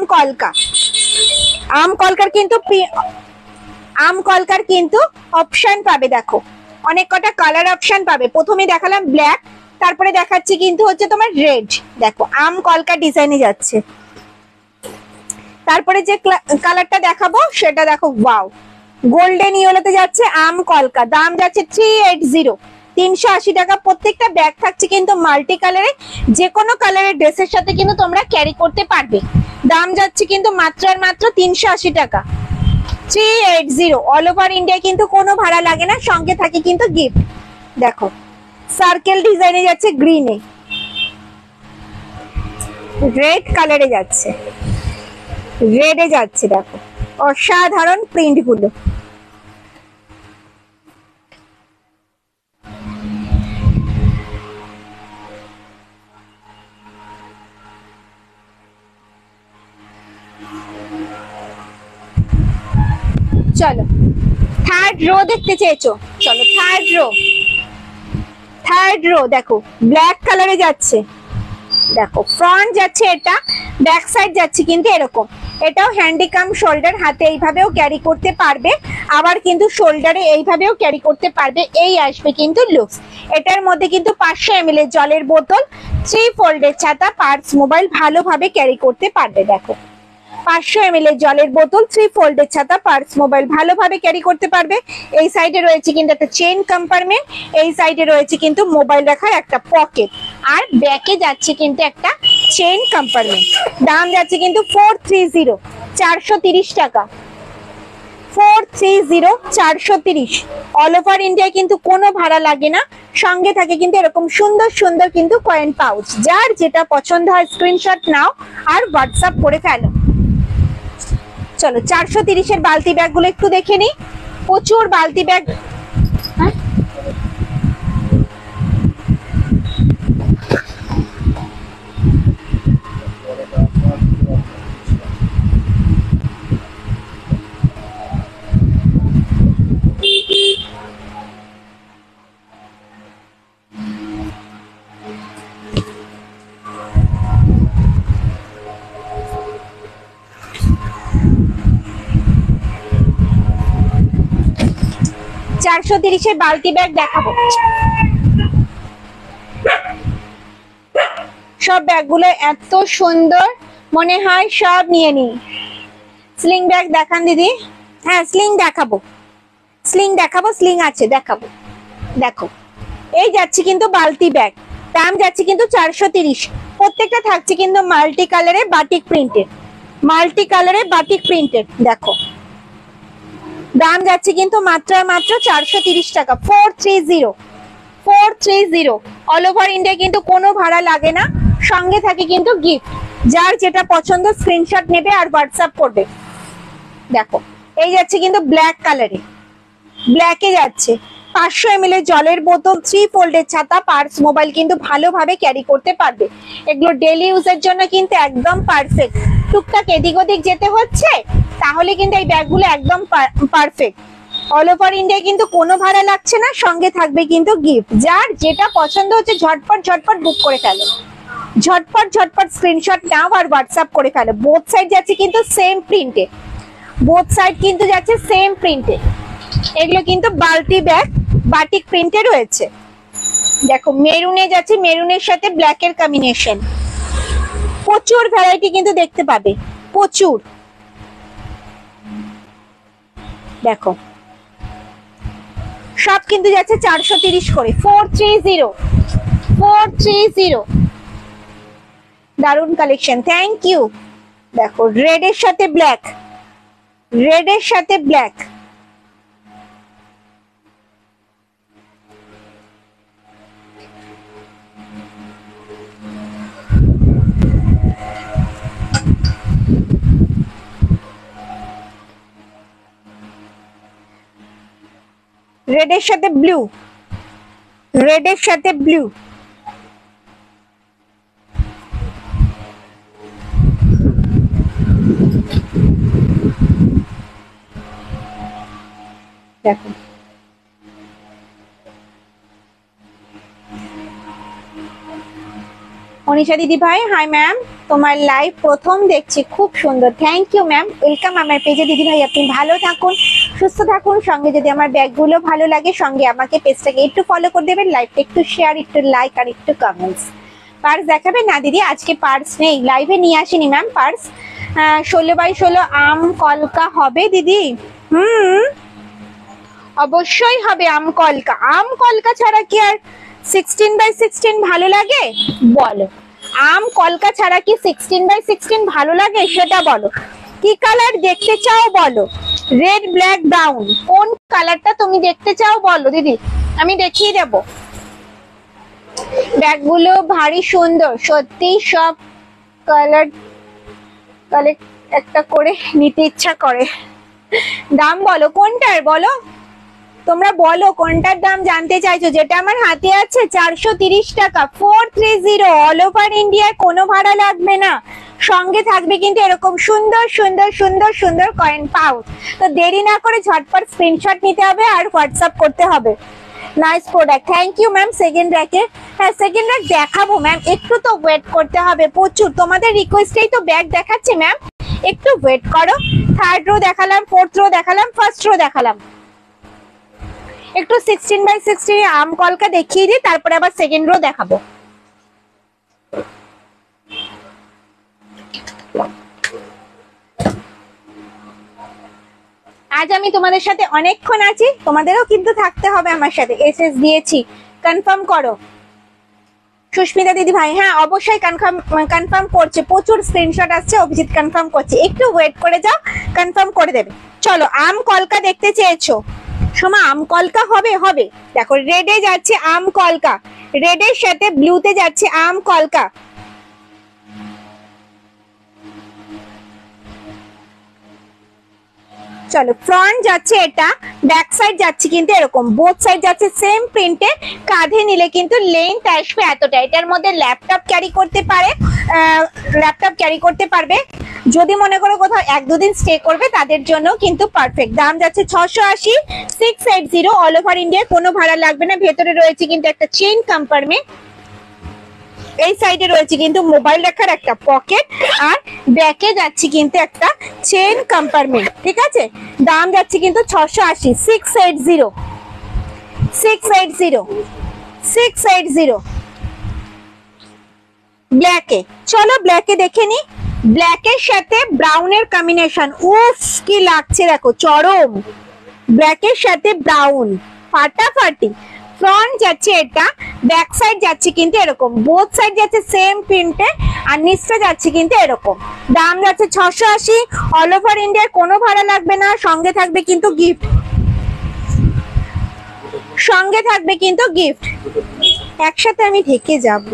কলকার কিন্তু অপশন পাবে। দেখো অনেক কটা কালার অপশন পাবে। প্রথমে দেখালাম ব্ল্যাক, তারপরে দেখাচ্ছি কিন্তু হচ্ছে তোমার রেড। দেখো আম কলকা ডিজাইনে যাচ্ছে। তারপরে যে কালারটা দেখাবো সেটা দেখো, ওয়াও গোল্ডেন ইয়েলোতে যাচ্ছে, আম কলকা, দাম যাচ্ছে 380, 380 টাকা। প্রত্যেকটা ব্যাগ থাকছে কিন্তু মাল্টি কালারে, যে কোনো কালারের ড্রেসের সাথে কিন্তু তোমরা ক্যারি করতে পারবে। দাম যাচ্ছে কিন্তু মাত্র আর মাত্র 380 টাকা, 380। অল ওভার ইন্ডিয়া কিন্তু কোনো ভাড়া লাগে না, সঙ্গে থাকে কিন্তু গিফট। দেখো সার্কেল ডিজাইনে যাচ্ছে, গ্রিনে, রেড কালারে যাচ্ছে, রেডে যাচ্ছে, দেখো অসাধারণ প্রিন্ট গুলো। চলো থার্ড রো দেখতে চেয়েছো, চলো থার্ড রো। থার্ড রো দেখো ব্ল্যাক কালারে যাচ্ছে, দেখো ফ্রন্ট যাচ্ছে এটা, ব্যাক সাইড যাচ্ছে কিন্তু এরকম। এটাও হ্যান্ডিকাম শোল্ডার, হাতে এইভাবেও ক্যারি করতে পারবে, আবার কিন্তু শোল্ডারে এইভাবেও ক্যারি করতে পারবে। এই আসবে কিন্তু লুকস। এটার মধ্যে কিন্তু 500 ml এর জলের বোতল, 3 ফোল্ডের ছাতা, পার্স মোবাইল ভালোভাবে ক্যারি করতে পারবে। দেখো 500 ml এর জলের বোতল, 3 ফোল্ডের ছাতা, পার্স মোবাইল ভালোভাবে ক্যারি করতে পারবে। এই সাইডে রয়েছে কিন্তু একটা চেইন কম্পার্টমেন্ট, এই সাইডে রয়েছে কিন্তু মোবাইল রাখার একটা পকেট, আর ব্যাকে যাচ্ছে কিন্তু একটা চেইন কম্পার্টমেন্ট। দাম যাচ্ছে কিন্তু 430, 430 টাকা, 430, 430। অল ওভার ইন্ডিয়া কিন্তু কোনো ভাড়া লাগে না, সঙ্গে থাকে কিন্তু এরকম সুন্দর সুন্দর কিন্তু কয়েন পাউচ। যার যেটা পছন্দ হয় স্ক্রিনশট নাও আর হোয়াটসঅ্যাপ করে ফেলো। চলো 430 এর বালতি ব্যাগ গুলো একটু দেখে নি, প্রচুর বালতি ব্যাগ। হ্যাঁ 430 এর বালতি ব্যাগ দেখাবো। সব ব্যাগগুলো এত সুন্দর, মনে হয় সব নিয়ে নি। স্লিং ব্যাগ দেখান দিদি। হ্যাঁ স্লিং দেখাবো, স্লিং দেখাবো, স্লিং আছে দেখাবো। দেখো এই যাচ্ছে কিন্তু বালতি ব্যাগ, দাম যাচ্ছে কিন্তু 430। প্রত্যেকটা থাকছে কিন্তু মাল্টি কালারে বাটিক প্রিন্টেড, মাল্টি কালারে বাটিক প্রিন্টেড। দেখো দাম যাচ্ছে কিন্তু মাত্র মাত্র 430 টাকা, 430, 430। অল ওভার ইন্ডিয়া কিন্তু কোনো ভাড়া লাগে না, সঙ্গে থাকে কিন্তু গিফট। যার যেটা পছন্দ স্ক্রিনশট নেবে আর হোয়াটসঅ্যাপ করবে। দেখো এই যাচ্ছে কিন্তু ব্ল্যাক কালারে, ব্ল্যাকে যাচ্ছে, 500 ml এর জলের বোতল, 3 ফোল্ডের ছাতা, পার্স মোবাইল কিন্তু ভালোভাবে ক্যারি করতে পারবে। এগুলো ডেইলি ইউজের জন্য কিন্তু একদম পারফেক্ট। টুকটাক এদিক ওদিক যেতে হচ্ছে তাহলে কিন্তু এই ব্যাগগুলো একদম পারফেক্ট। অল ওভার ইন্ডিয়া কিন্তু কোনো ভাড়া লাগছে না, সঙ্গে থাকবে কিন্তু গিফট। যার যেটা পছন্দ হচ্ছে ঝটপট ঝটপট বুক করে ফেলো, ঝটপট ঝটপট স্ক্রিনশট নাও আর হোয়াটসঅ্যাপ করে ফেলো। বোথ সাইড যাচ্ছে কিন্তু সেম প্রিন্টে, বোথ সাইড কিন্তু যাচ্ছে সেম প্রিন্টে। এগুলো কিন্তু বালতি ব্যাগ বাটিক প্রিন্টে রয়েছে। দেখো মেরুনে যাচ্ছে, মেরুনের সাথে ব্ল্যাকের কম্বিনেশন। প্রচুর ভ্যারাইটি কিন্তু দেখতে পাবে, প্রচুর। দেখো সব কিন্তু যাচ্ছে 430 করে, 430, 430। দারুন কালেকশন, থ্যাংক ইউ। দেখো রেডের সাথে ব্ল্যাক, রেডের সাথে ব্ল্যাক। রেডের সাথে ব্লু, রেডের সাথে ব্লু। দেখো অনিশা দিদি ভাই, হাই ম্যাম, তোমার লাইভ প্রথম দেখছি, খুব সুন্দর, থ্যাংক ইউ ম্যাম, ওয়েলকাম আমার পেজে। দিদি ভাই আপনি ভালো থাকুন, সুস্থ থাকুন, সঙ্গে যদি আমার ব্যাগগুলো ভালো লাগে সঙ্গে আমাকে পেজটাকে একটু ফলো করে দেবেন, লাইভটা একটু শেয়ার, একটু লাইক আর একটু কমেন্টস। পার্স দেখাবে না দিদি? আজকে পার্স নেই, লাইভে নিয়ে আসিনি ম্যাম পার্স। 16x16 আম কলকা হবে দিদি? অবশ্যই হবে আম কলকা। আম কলকা ছাড়া কি আর 16x16 ভালো লাগে? বলো, আম কলকা ছাড়া কি 16x16 ভালো লাগে সেটা বলো। কি কালার দেখতে চাও বলো? রেড, ব্ল্যাক, ব্রাউন, কোন কালারটা তুমি দেখতে চাও বলো দিদি, আমি দেখিয়ে দেব। ব্যাগগুলো ভারী সুন্দর সত্যি, সব কালার কালেক্ট একটা করে নিতে ইচ্ছা করে। দাম বলো কোনটার, বলো তোমরা, বলো কোনটার দাম জানতে চাইছো। যেটা আমার হাতে আছে 430 টাকা, 430, অল ওভার ইন্ডিয়ায়, কোনো ভাড়া লাগবে না, সঙ্গে থাকবে কিন্তু এরকম সুন্দর সুন্দর সুন্দর সুন্দর কয়েন পাউচ। তো দেরি না করে ঝটপট স্ক্রিনশট নিতে হবে আর হোয়াটসঅ্যাপ করতে হবে। Nice product, thank you ma'am. Second র্যাকে, হ্যাঁ সেকেন্ড র্যাক দেখাবো ম্যাম, একটু তো ওয়েট করতে হবে, প্রচুর তোমাদের রিকোয়েস্টেই তো ব্যাগ দেখাচ্ছি ম্যাম, একটু ওয়েট করো। থার্ড রো দেখালাম, ফোর্থ রো দেখালাম, ফার্স্ট রো দেখালাম, একটু 16x16 আম কলকা দেখিয়ে দিই, তারপরে আবার সেকেন্ড রো দেখাবো। আজ আমি তোমাদের সাথে অনেকক্ষণ আছি, তোমাদেরও কিন্তু থাকতে হবে আমার সাথে। এসএস দিয়েছি, কনফার্ম করো। সুস্মিতা দিদি ভাই, হ্যাঁ অবশ্যই কনফার্ম করছে, প্রচুর স্ক্রিনশট আসছে, অভিজিৎ কনফার্ম করছে, একটু ওয়েট করে যাও, কনফার্ম করে দেবে। চলো, আম কলকা দেখতে চেয়েছো, সোমা আম কলকা হবে? হবে। দেখো রেডে যাচ্ছে আম কলকা, রেডের সাথে ব্লুতে যাচ্ছে আম কলকা। চলো, ফ্রন্ট যাচ্ছে এটা, ব্যাক সাইড যাচ্ছে কিন্তু এরকম, বোথ সাইড যাচ্ছে সেম প্রিন্টে। কাঁধে নিলে কিন্তু লেন্থ আসবে এতটা। এটার মধ্যে ল্যাপটপ ক্যারি করতে পারে, ল্যাপটপ ক্যারি করতে পারবে। যদি মনে করো কোথাও 1-2 দিন স্টে করবে তাদের জন্য কিন্তু পারফেক্ট। দাম যাচ্ছে 680, 680, অল ওভার ইন্ডিয়া, কোনো ভাড়া লাগবে না। ভেতরে রয়েছে কিন্তু একটা চেইন কম্পার্টমেন্ট, এই সাইডে রয়েছে কিন্তু মোবাইল রাখার একটা পকেট, আর ব্যাকে যাচ্ছে কিন্তু একটা চেইন কম্পার্টমেন্ট, ঠিক আছে। দাম যাচ্ছে কিন্তু 680, 680, 680, 680 ব্ল্যাকে। চলো ব্ল্যাকে দেখে নি, ব্ল্যাকের সাথে ব্রাউনের কম্বিনেশন, উফ কি লাগছে দেখো, চরম। ব্ল্যাকের সাথে ব্রাউন, ফাটাফাটি। ফ্রন্ট যাচ্ছে এটা, ব্যাক সাইড যাচ্ছে কিন্তু এরকম, বোথ সাইড যাচ্ছে সেম প্রিন্টে, আর নিচটা যাচ্ছে কিন্তু এরকম। দাম যাচ্ছে 680, অল ওভার ইন্ডিয়ার, কোনো ভাড়া লাগবে না, সঙ্গে থাকবে কিন্তু গিফট, সঙ্গে থাকবে কিন্তু গিফট। একসাথে আমি ঢেকে যাব।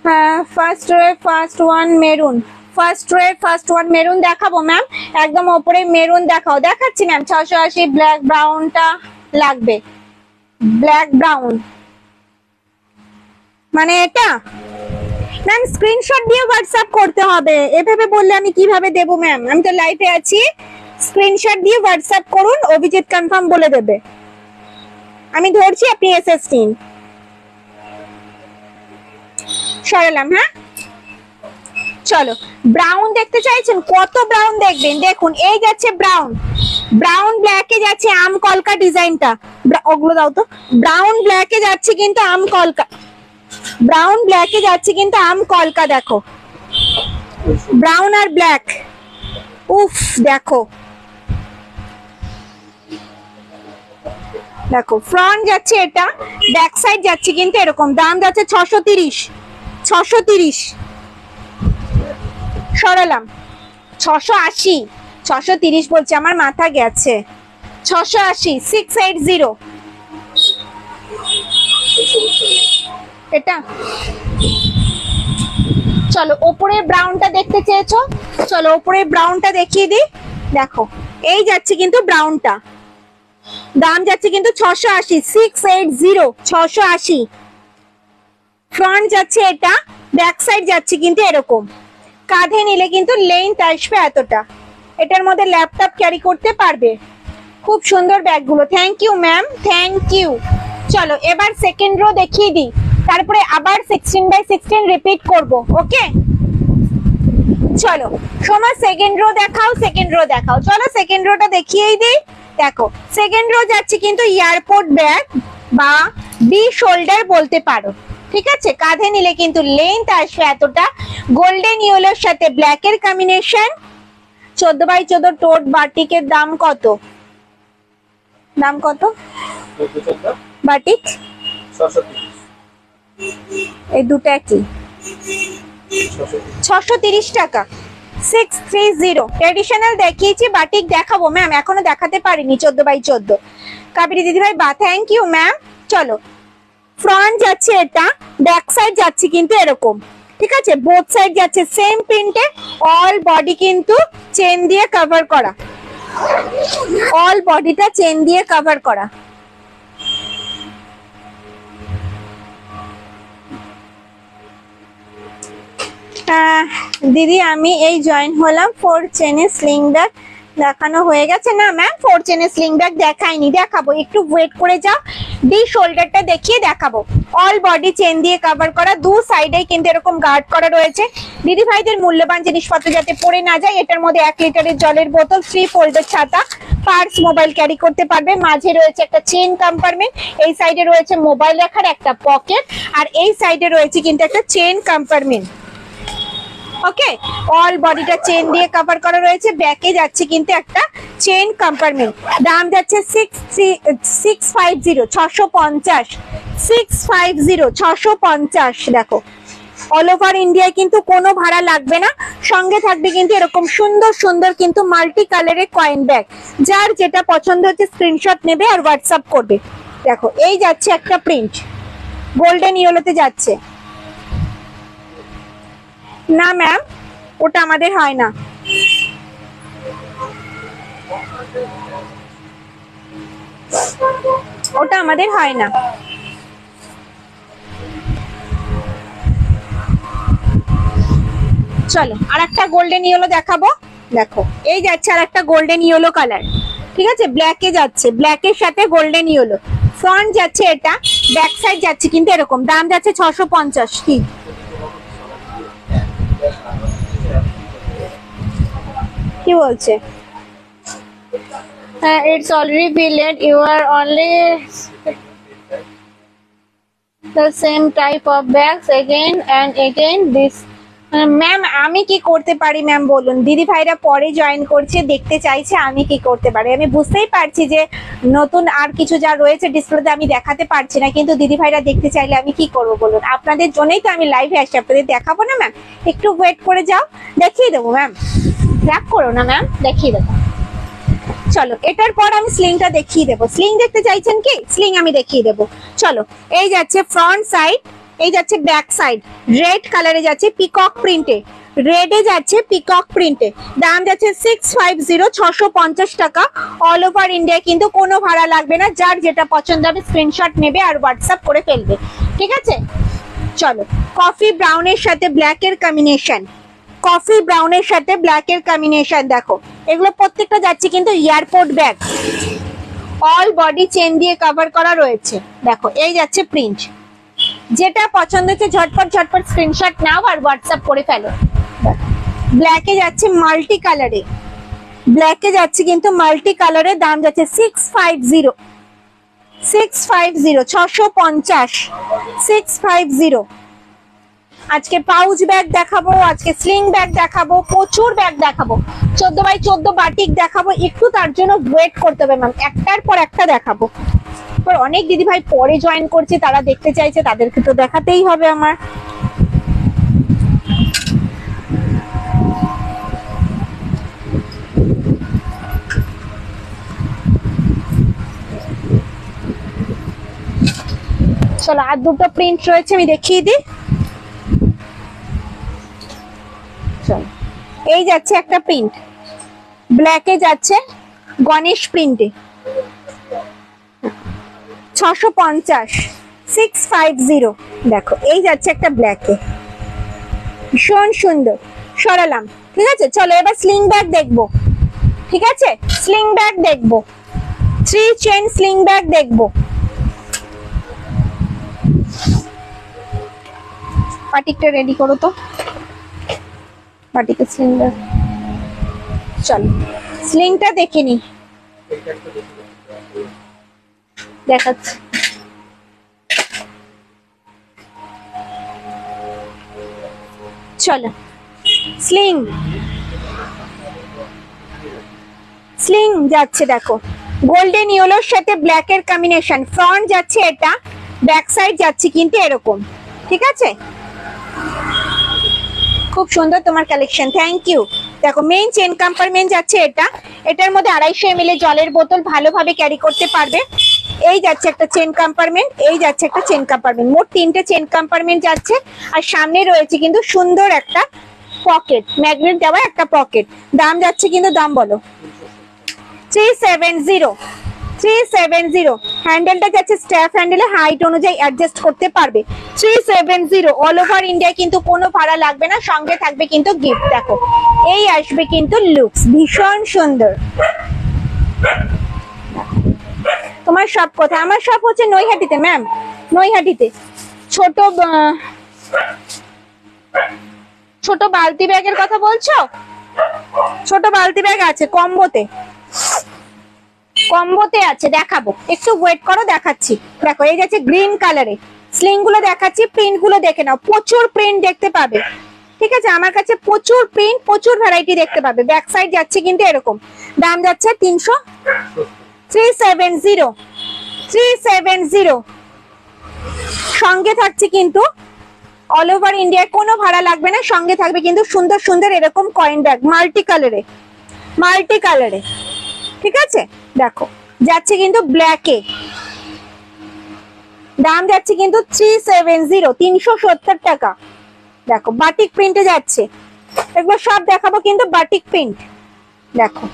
হ্যাঁ, first row first one maroon, first row first one maroon দেখাবো ম্যাম, একদম ওপরে মেরুন দেখাও, দেখাচ্ছি ম্যাম। 680, ব্ল্যাক ব্রাউনটা লাগবে, ব্ল্যাক ব্রাউন মানে এটা ম্যাম স্ক্রিনশট দিয়ে হোয়াটসঅ্যাপ করতে হবে, এভাবে বললে আমি কিভাবে দেবো ম্যাম, আমি তো লাইভে আছি। স্ক্রিনশট দিয়ে হোয়াটসঅ্যাপ করুন, অভিজিৎ কনফার্ম বলে দেবে। আমি ধরছি, আপনি এসএস নিন। সরালাম, হ্যাঁ চলো। ব্রাউন দেখতে চাইছেন, কত ব্রাউন দেখবেন, দেখুন এই যাচ্ছে ব্রাউন, ব্রাউন ব্ল্যাকে যাচ্ছে আম কলকা ডিজাইনটা, ওগুলো দাও তো। ব্রাউন ব্ল্যাকে যাচ্ছে কিন্তু আম কলকা, ব্রাউন ব্ল্যাকে যাচ্ছে কিন্তু আম কলকা, দেখো ব্রাউন আর ব্ল্যাক, উফ দেখো, দেখো ফ্রন্ট যাচ্ছে এটা, ব্যাক সাইড যাচ্ছে কিন্তু এরকম। দাম যাচ্ছে 630, 630 সরালাম, 680, 630 বলছে, আমার মাথা গেছে। 680, 680 এটা। চলো ওপরে ব্রাউনটা দেখতে চেয়েছো, চলো ওপরে ব্রাউনটা দেখিয়ে দিই। দেখো এই যাচ্ছে কিন্তু ব্রাউনটা, দাম যাচ্ছে কিন্তু 680, 680, 680। ফ্রন্ট যাচ্ছে এটা, ব্যাক সাইড যাচ্ছে কিন্তু এরকম, কাঁধে নিলে কিন্তু লেন্থ আসবে এতটা। এটার মধ্যে ল্যাপটপ ক্যারি করতে পারবে, খুব সুন্দর ব্যাগগুলো। Thank you ma'am, thank you. চলো এবার সেকেন্ড রো দেখিয়ে দিই, তারপরে আবার 16x16 রিপিট করব, ওকে। চলো সোমা সেকেন্ড রো দেখাও, সেকেন্ড রো দেখাও। চলো সেকেন্ড রোটা দেখিয়েই দিই। দেখো সেকেন্ড রো যাচ্ছে কিন্তু এয়ারপোর্ট ব্যাগ বা বি শোল্ডার বলতে পারো, ঠিক আছে। কাঁধে নিলে কিন্তু লেন্থ আসবে এতটা। গোল্ডেন ইয়েলোর সাথে ব্ল্যাক এর কম্বিনেশন। 14x14 টোট বাটিকের দাম কত? দাম কত বাটিক? এই দুটো কি 630 টাকা। 630। ট্রেডিশনাল দেখিয়েছি, বাটিক দেখাবো ম্যাম, এখনো দেখাতে পারিনি 14x14। কাবেরী দিদি ভাই বা থ্যাংক ইউ ম্যাম। চলো ফ্রন্ট যাচ্ছে এটা, ব্যাক সাইড যাচ্ছে কিন্তু এরকম, ঠিক আছে। বোথ সাইড যাচ্ছে সেম প্রিন্টে। অল বডি কিন্তু চেন দিয়ে কভার করা, অল বডিটা চেন দিয়ে কভার করা। দিদি আমি এই জয়েন হলাম, 4 চেনের স্লিং ব্যাগ দেখানো হয়ে গেছে। না ম্যাম 4 চেনের স্লিং ব্যাগ দেখাইনি, দেখাবো, একটু ওয়েট করে যাও। ডি শোল্ডারটা দেখিয়ে দেখাবো। অল বডি চেন দিয়ে কভার করা, দু সাইডে কিন্তু এরকম গার্ড করা রয়েছে। দিদি ভাইদের মূল্যবান জিনিসপত্র যাতে পড়ে না যায়, এটার মধ্যে 1 লিটারের জলের বোতল, 3 ফোল্ডের ছাতা, পার্স, মোবাইল ক্যারি করতে পারবে। মাঝে রয়েছে একটা চেন কম্পার্টমেন্ট, এই সাইডে রয়েছে মোবাইল রাখার একটা পকেট, আর এই সাইডে রয়েছে কিন্তু একটা চেন কম্পার্টমেন্ট। ওকে, অল বডিটা চেন দিয়ে কভার করা রয়েছে। ব্যাকে যাচ্ছে কিন্তু একটা চেন কম্পার্টমেন্ট। দাম যাচ্ছে 650 650 650 650। দেখো অল ওভার ইন্ডিয়ায় কিন্তু কোনো ভাড়া লাগবে না, সঙ্গে থাকবে কিন্তু এরকম সুন্দর সুন্দর কিন্তু মাল্টি কালারের কয়েন ব্যাগ। যার যেটা পছন্দ হচ্ছে স্ক্রিনশট নেবে আর হোয়াটসঅ্যাপ করবে। দেখো এই যাচ্ছে একটা প্রিন্ট, গোল্ডেন ইয়েলোতে যাচ্ছে। না ম্যাম ওটা আমাদের হয় না, ওটা আমাদের হয় না। চলো আর একটা গোল্ডেন ইয়েলো দেখাবো। দেখো এই যাচ্ছে আর একটা গোল্ডেন ইয়েলো কালার, ঠিক আছে। ব্ল্যাকে যাচ্ছে, ব্ল্যাকের সাথে গোল্ডেন ইয়েলো। ফ্রন্ট যাচ্ছে এটা, ব্যাক সাইড যাচ্ছে কিন্তু এরকম। দাম যাচ্ছে 650। কি কি বলছে? It's already brilliant. You are only the same type of bags again and again. This ma'am আমি কি করতে পারি ম্যাম বলুন? দিদি ভাইরা পরে জয়েন করছে, দেখতে চাইছে, আমি কি করতে পারি? আমি বুঝতেই পারছি যে নতুন আর কিছু যা রয়েছে ডিসপ্লেতে আমি দেখাতে পারছি না, কিন্তু দিদি ভাইরা দেখতে চাইলে আমি কি করব বলুন? আপনাদের জন্যই তো আমি লাইভে আসছি, আপনাদের দেখাবো না ম্যাম? একটু ওয়েট করে যাও, দেখিয়ে দেবো ম্যাম, র্যাপ করো না ম্যাম, দেখিয়ে দেবো। চলো এটার পর আমি স্লিংটা দেখিয়ে দেবো। স্লিং দেখতে চাইছেন কি? স্লিং আমি দেখিয়ে দেবো। চলো এই যাচ্ছে ফ্রন্ট সাইড, এই যাচ্ছে ব্যাক সাইড। রেড কালারে যাচ্ছে পিকক প্রিন্টে, রেডে যাচ্ছে পিকক প্রিন্টে। দাম যাচ্ছে 650 650 টাকা। অল ওভার ইন্ডিয়া কিন্তু কোনো ভাড়া লাগবে না। যার যেটা পছন্দ হবে স্ক্রিনশট নেবে আর হোয়াটসঅ্যাপ করে ফেলবে, ঠিক আছে। চলো কফি ব্রাউনের সাথে ব্ল্যাক এর কম্বিনেশন, কফি ব্রাউনের সাথে ব্ল্যাক এর কম্বিনেশন। দেখো এগুলো প্রত্যেকটা যাচ্ছে কিন্তু airport bag. All body chain দিয়ে কভার করা রয়েছে। দেখো এই যাচ্ছে প্রিন্ট, যেটা পছন্দ হচ্ছে ঝটপট ঝটপট স্ক্রিনশট নাও আর হোয়াটসঅ্যাপ করে ফেলো। ব্ল্যাকে যাচ্ছে মাল্টি কালারে, ব্ল্যাকে যাচ্ছে কিন্তু মাল্টি কালারে। দাম যাচ্ছে 650 650 650 650। আজকে পাউচ ব্যাগ দেখাবো, আজকে স্লিং ব্যাগ দেখাবো, প্রচুর ব্যাগ দেখাবো, 14x14 বাটিক দেখাবো। একটু তার জন্য ওয়েট করতে হবে ম্যাম, একটার পর একটা দেখাবো। অনেক দিদি ভাই পরে জয়েন করছে, তারা দেখতে চাইছে, তাদেরকে তো দেখাতেই হবে আমার। চলো আর দুটো প্রিন্ট রয়েছে, আমি দেখিয়ে দিই। এই যাচ্ছে একটা প্রিন্ট, ব্ল্যাকে যাচ্ছে গণেশ প্রিন্টে, 650 650। দেখো এই যাচ্ছে একটা ব্ল্যাকে, ভীষণ সুন্দর। সরালাম, ঠিক আছে। চলো এবার স্লিং ব্যাগ দেখবো, ঠিক আছে। স্লিং ব্যাগ দেখবো, 3 চেন স্লিং ব্যাগ দেখবো। পাটিকটা রেডি করো তো। বাটিকের স্লিং চলো স্লিংটা দেখে নি, দেখাচ্ছি। চলো স্লিং স্লিং যাচ্ছে, দেখো গোল্ডেন ইয়েলোর সাথে ব্ল্যাক এর কম্বিনেশন। ফ্রন্ট যাচ্ছে এটা, ব্যাক সাইড যাচ্ছে কিন্তু এরকম, ঠিক আছে? খুব সুন্দর তোমার কালেকশন, থ্যাংক ইউ। দেখো মেইন চেন কম্পার্টমেন্ট যাচ্ছে এটা, এটার মধ্যে 250 ml জলের বোতল ভালোভাবে ক্যারি করতে পারবে। এই যাচ্ছে একটা চেন কম্পার্টমেন্ট, এই যাচ্ছে একটা চেন কম্পার্টমেন্ট, মোট 3টে চেন কম্পার্টমেন্ট যাচ্ছে। আর সামনে রয়েছে কিন্তু সুন্দর একটা পকেট, ম্যাগনেট দেওয়া একটা পকেট। দাম যাচ্ছে কিন্তু, দাম বলো। 370, 370। হ্যান্ডেলটা যাচ্ছে স্ট্যাপ হ্যান্ডেলে, হাইট অনুযায়ী অ্যাডজাস্ট করতে পারবে। 370 অল ওভার ইন্ডিয়া, কিন্তু কোনো ভাড়া লাগবে না, সঙ্গে থাকবে কিন্তু গিফট। দেখো এই আসবে কিন্তু লুকস, ভীষণ সুন্দর। তোমার সব কথা, আমার সব হচ্ছে নৈহাটিতে ম্যাম, নৈহাটিতে। ছোট ছোট বালতি ব্যাগের কথা বলছো? ছোট বালতি ব্যাগ আছে কম্বোতে, কম্বোতে আছে, দেখাবো, একটু ওয়েট করো, দেখাচ্ছি। দেখো এই যাচ্ছে গ্রিন কালারে, স্লিং গুলো দেখাচ্ছি, প্রিন্ট গুলো দেখে নাও, প্রচুর প্রিন্ট দেখতে পাবে, ঠিক আছে? আমার কাছে প্রচুর প্রিন্ট, প্রচুর ভ্যারাইটি দেখতে পাবে। ব্যাক সাইড যাচ্ছে কিন্তু এরকম, দাম যাচ্ছে 370, 370। সঙ্গে থাকছে কিন্তু অল ওভার ইন্ডিয়ায় কোনো ভাড়া লাগবে না, সঙ্গে থাকবে কিন্তু সুন্দর সুন্দর এরকম কয়েন ব্যাগ, মাল্টি কালারে, মাল্টি কালারে, ঠিক আছে? দেখো যাচ্ছে কিন্তু ব্ল্যাকে, দাম যাচ্ছে কিন্তু 370, 370 টাকা। দেখো বাটিক প্রিন্টে যাচ্ছে, একবার সব দেখাবো কিন্তু বাটিক প্রিন্ট। দেখো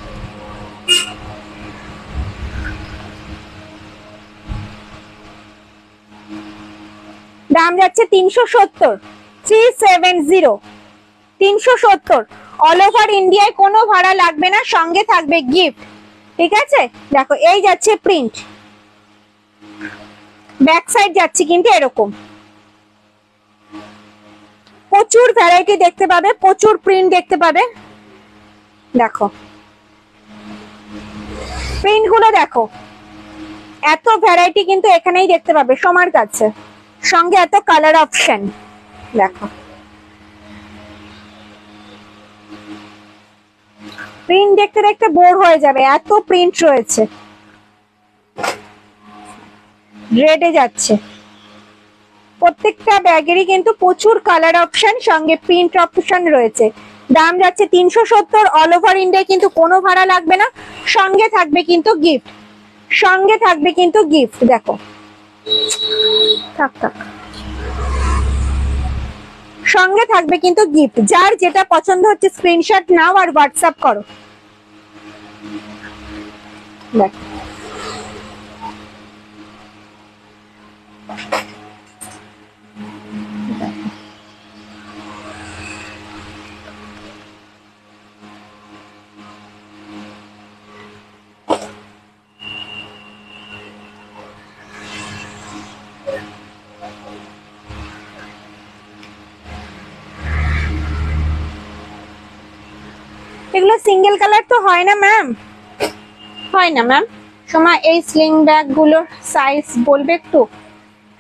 দাম যাচ্ছে 370, 370, 370। অল ওভার ইন্ডিয়ায় কোনো ভাড়া লাগবে না, সঙ্গে থাকবে গিফট, ঠিক আছে? দেখো এই যাচ্ছে প্রিন্ট, ব্যাক সাইড যাচ্ছে কিন্তু এরকম, প্রচুর ভ্যারাইটি দেখতে পাবে, প্রচুর প্রিন্ট দেখতে পাবে। দেখো প্রিন্ট গুলো দেখো, এত ভ্যারাইটি কিন্তু এখানেই দেখতে পাবে সবার কাছে, সঙ্গে এত কালার অপশন। দেখো প্রিন্ট দেখতে দেখতে বোর হয়ে যাবে, এত প্রিন্ট রয়েছে। রেডে যাচ্ছে, প্রত্যেকটা ব্যাগেরই কিন্তু প্রচুর কালার অপশন, সঙ্গে প্রিন্ট অপশন রয়েছে। দাম যাচ্ছে 370, অল ওভার ইন্ডিয়া কিন্তু কোনো ভাড়া লাগবে না, সঙ্গে থাকবে কিন্তু গিফট, সঙ্গে থাকবে কিন্তু গিফট। দেখো থাক থাক, সঙ্গে থাকবে কিন্তু গিফট। যার যেটা পছন্দ হচ্ছে স্ক্রিনশট নাও আর হোয়াটসঅ্যাপ করো। দেখো এগুলো সিঙ্গেল কালার তো হয় না ম্যাম, হয় না ম্যাম। সময় এই স্লিং ব্যাগ গুলোর সাইজ বলবে একটু?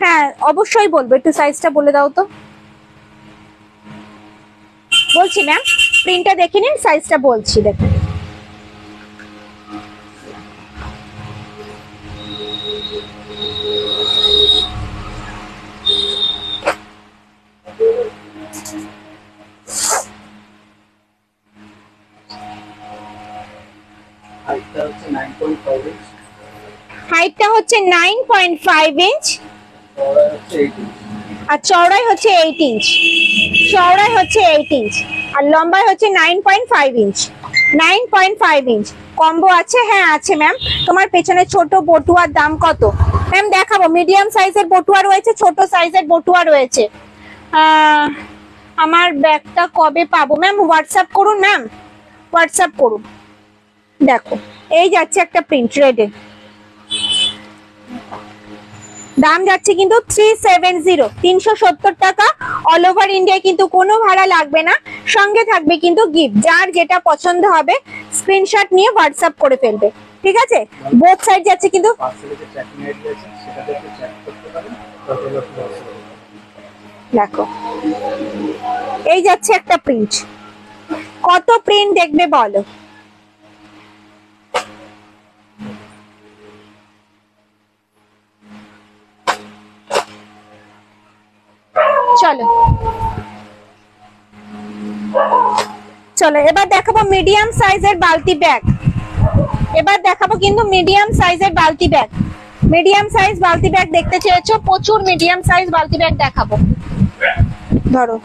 হ্যাঁ অবশ্যই বলবো, একটু সাইজটা বলে দাও তো। বলছি ম্যাম, প্রিন্টটা দেখে নিন, সাইজটা বলছি। দেখুন হাইটটা হচ্ছে 9.5 ইঞ্চ আর চওড়াই হচ্ছে 8 ইঞ্চ, চওড়াই হচ্ছে 8 ইঞ্চ আর লম্বাই হচ্ছে 9.5 ইঞ্চ, 9.5 ইঞ্চ। কম্বো আছে? হ্যাঁ আছে ম্যাম। তোমার পেছনে ছোট বটুয়ার দাম কত? ম্যাম দেখাবো, মিডিয়াম সাইজের বটুয়া রয়েছে, ছোট সাইজের বটুয়া রয়েছে। আমার ব্যাগটা কবে পাবো ম্যাম? হোয়াটসঅ্যাপ করুন ম্যাম, হোয়াটসঅ্যাপ করুন। দেখো এই যাচ্ছে একটা প্রিন্ট রেডে, দাম যাচ্ছে কিন্তু 370, 370 টাকা। অল ওভার ইন্ডিয়ায় কিন্তু কোনো ভাড়া লাগবে না, সঙ্গে থাকবে কিন্তু গিফট। যার যেটা পছন্দ হবে স্ক্রিনশট নিয়ে হোয়াটসঅ্যাপ করে ফেলবে, ঠিক আছে? বোথ সাইড যাচ্ছে কিন্তু। দেখো এই যাচ্ছে একটা প্রিন্ট, কত প্রিন্ট দেখবে বলো। চলো চলো এবার দেখাবো মিডিয়াম সাইজের বালতি ব্যাগ। এবার দেখাবো কিন্তু মিডিয়াম সাইজের বালতি ব্যাগ। মিডিয়াম সাইজ বালতি ব্যাগ দেখতে চেয়েছো, প্রচুর মিডিয়াম সাইজ বালতি ব্যাগ দেখাবো। ধরো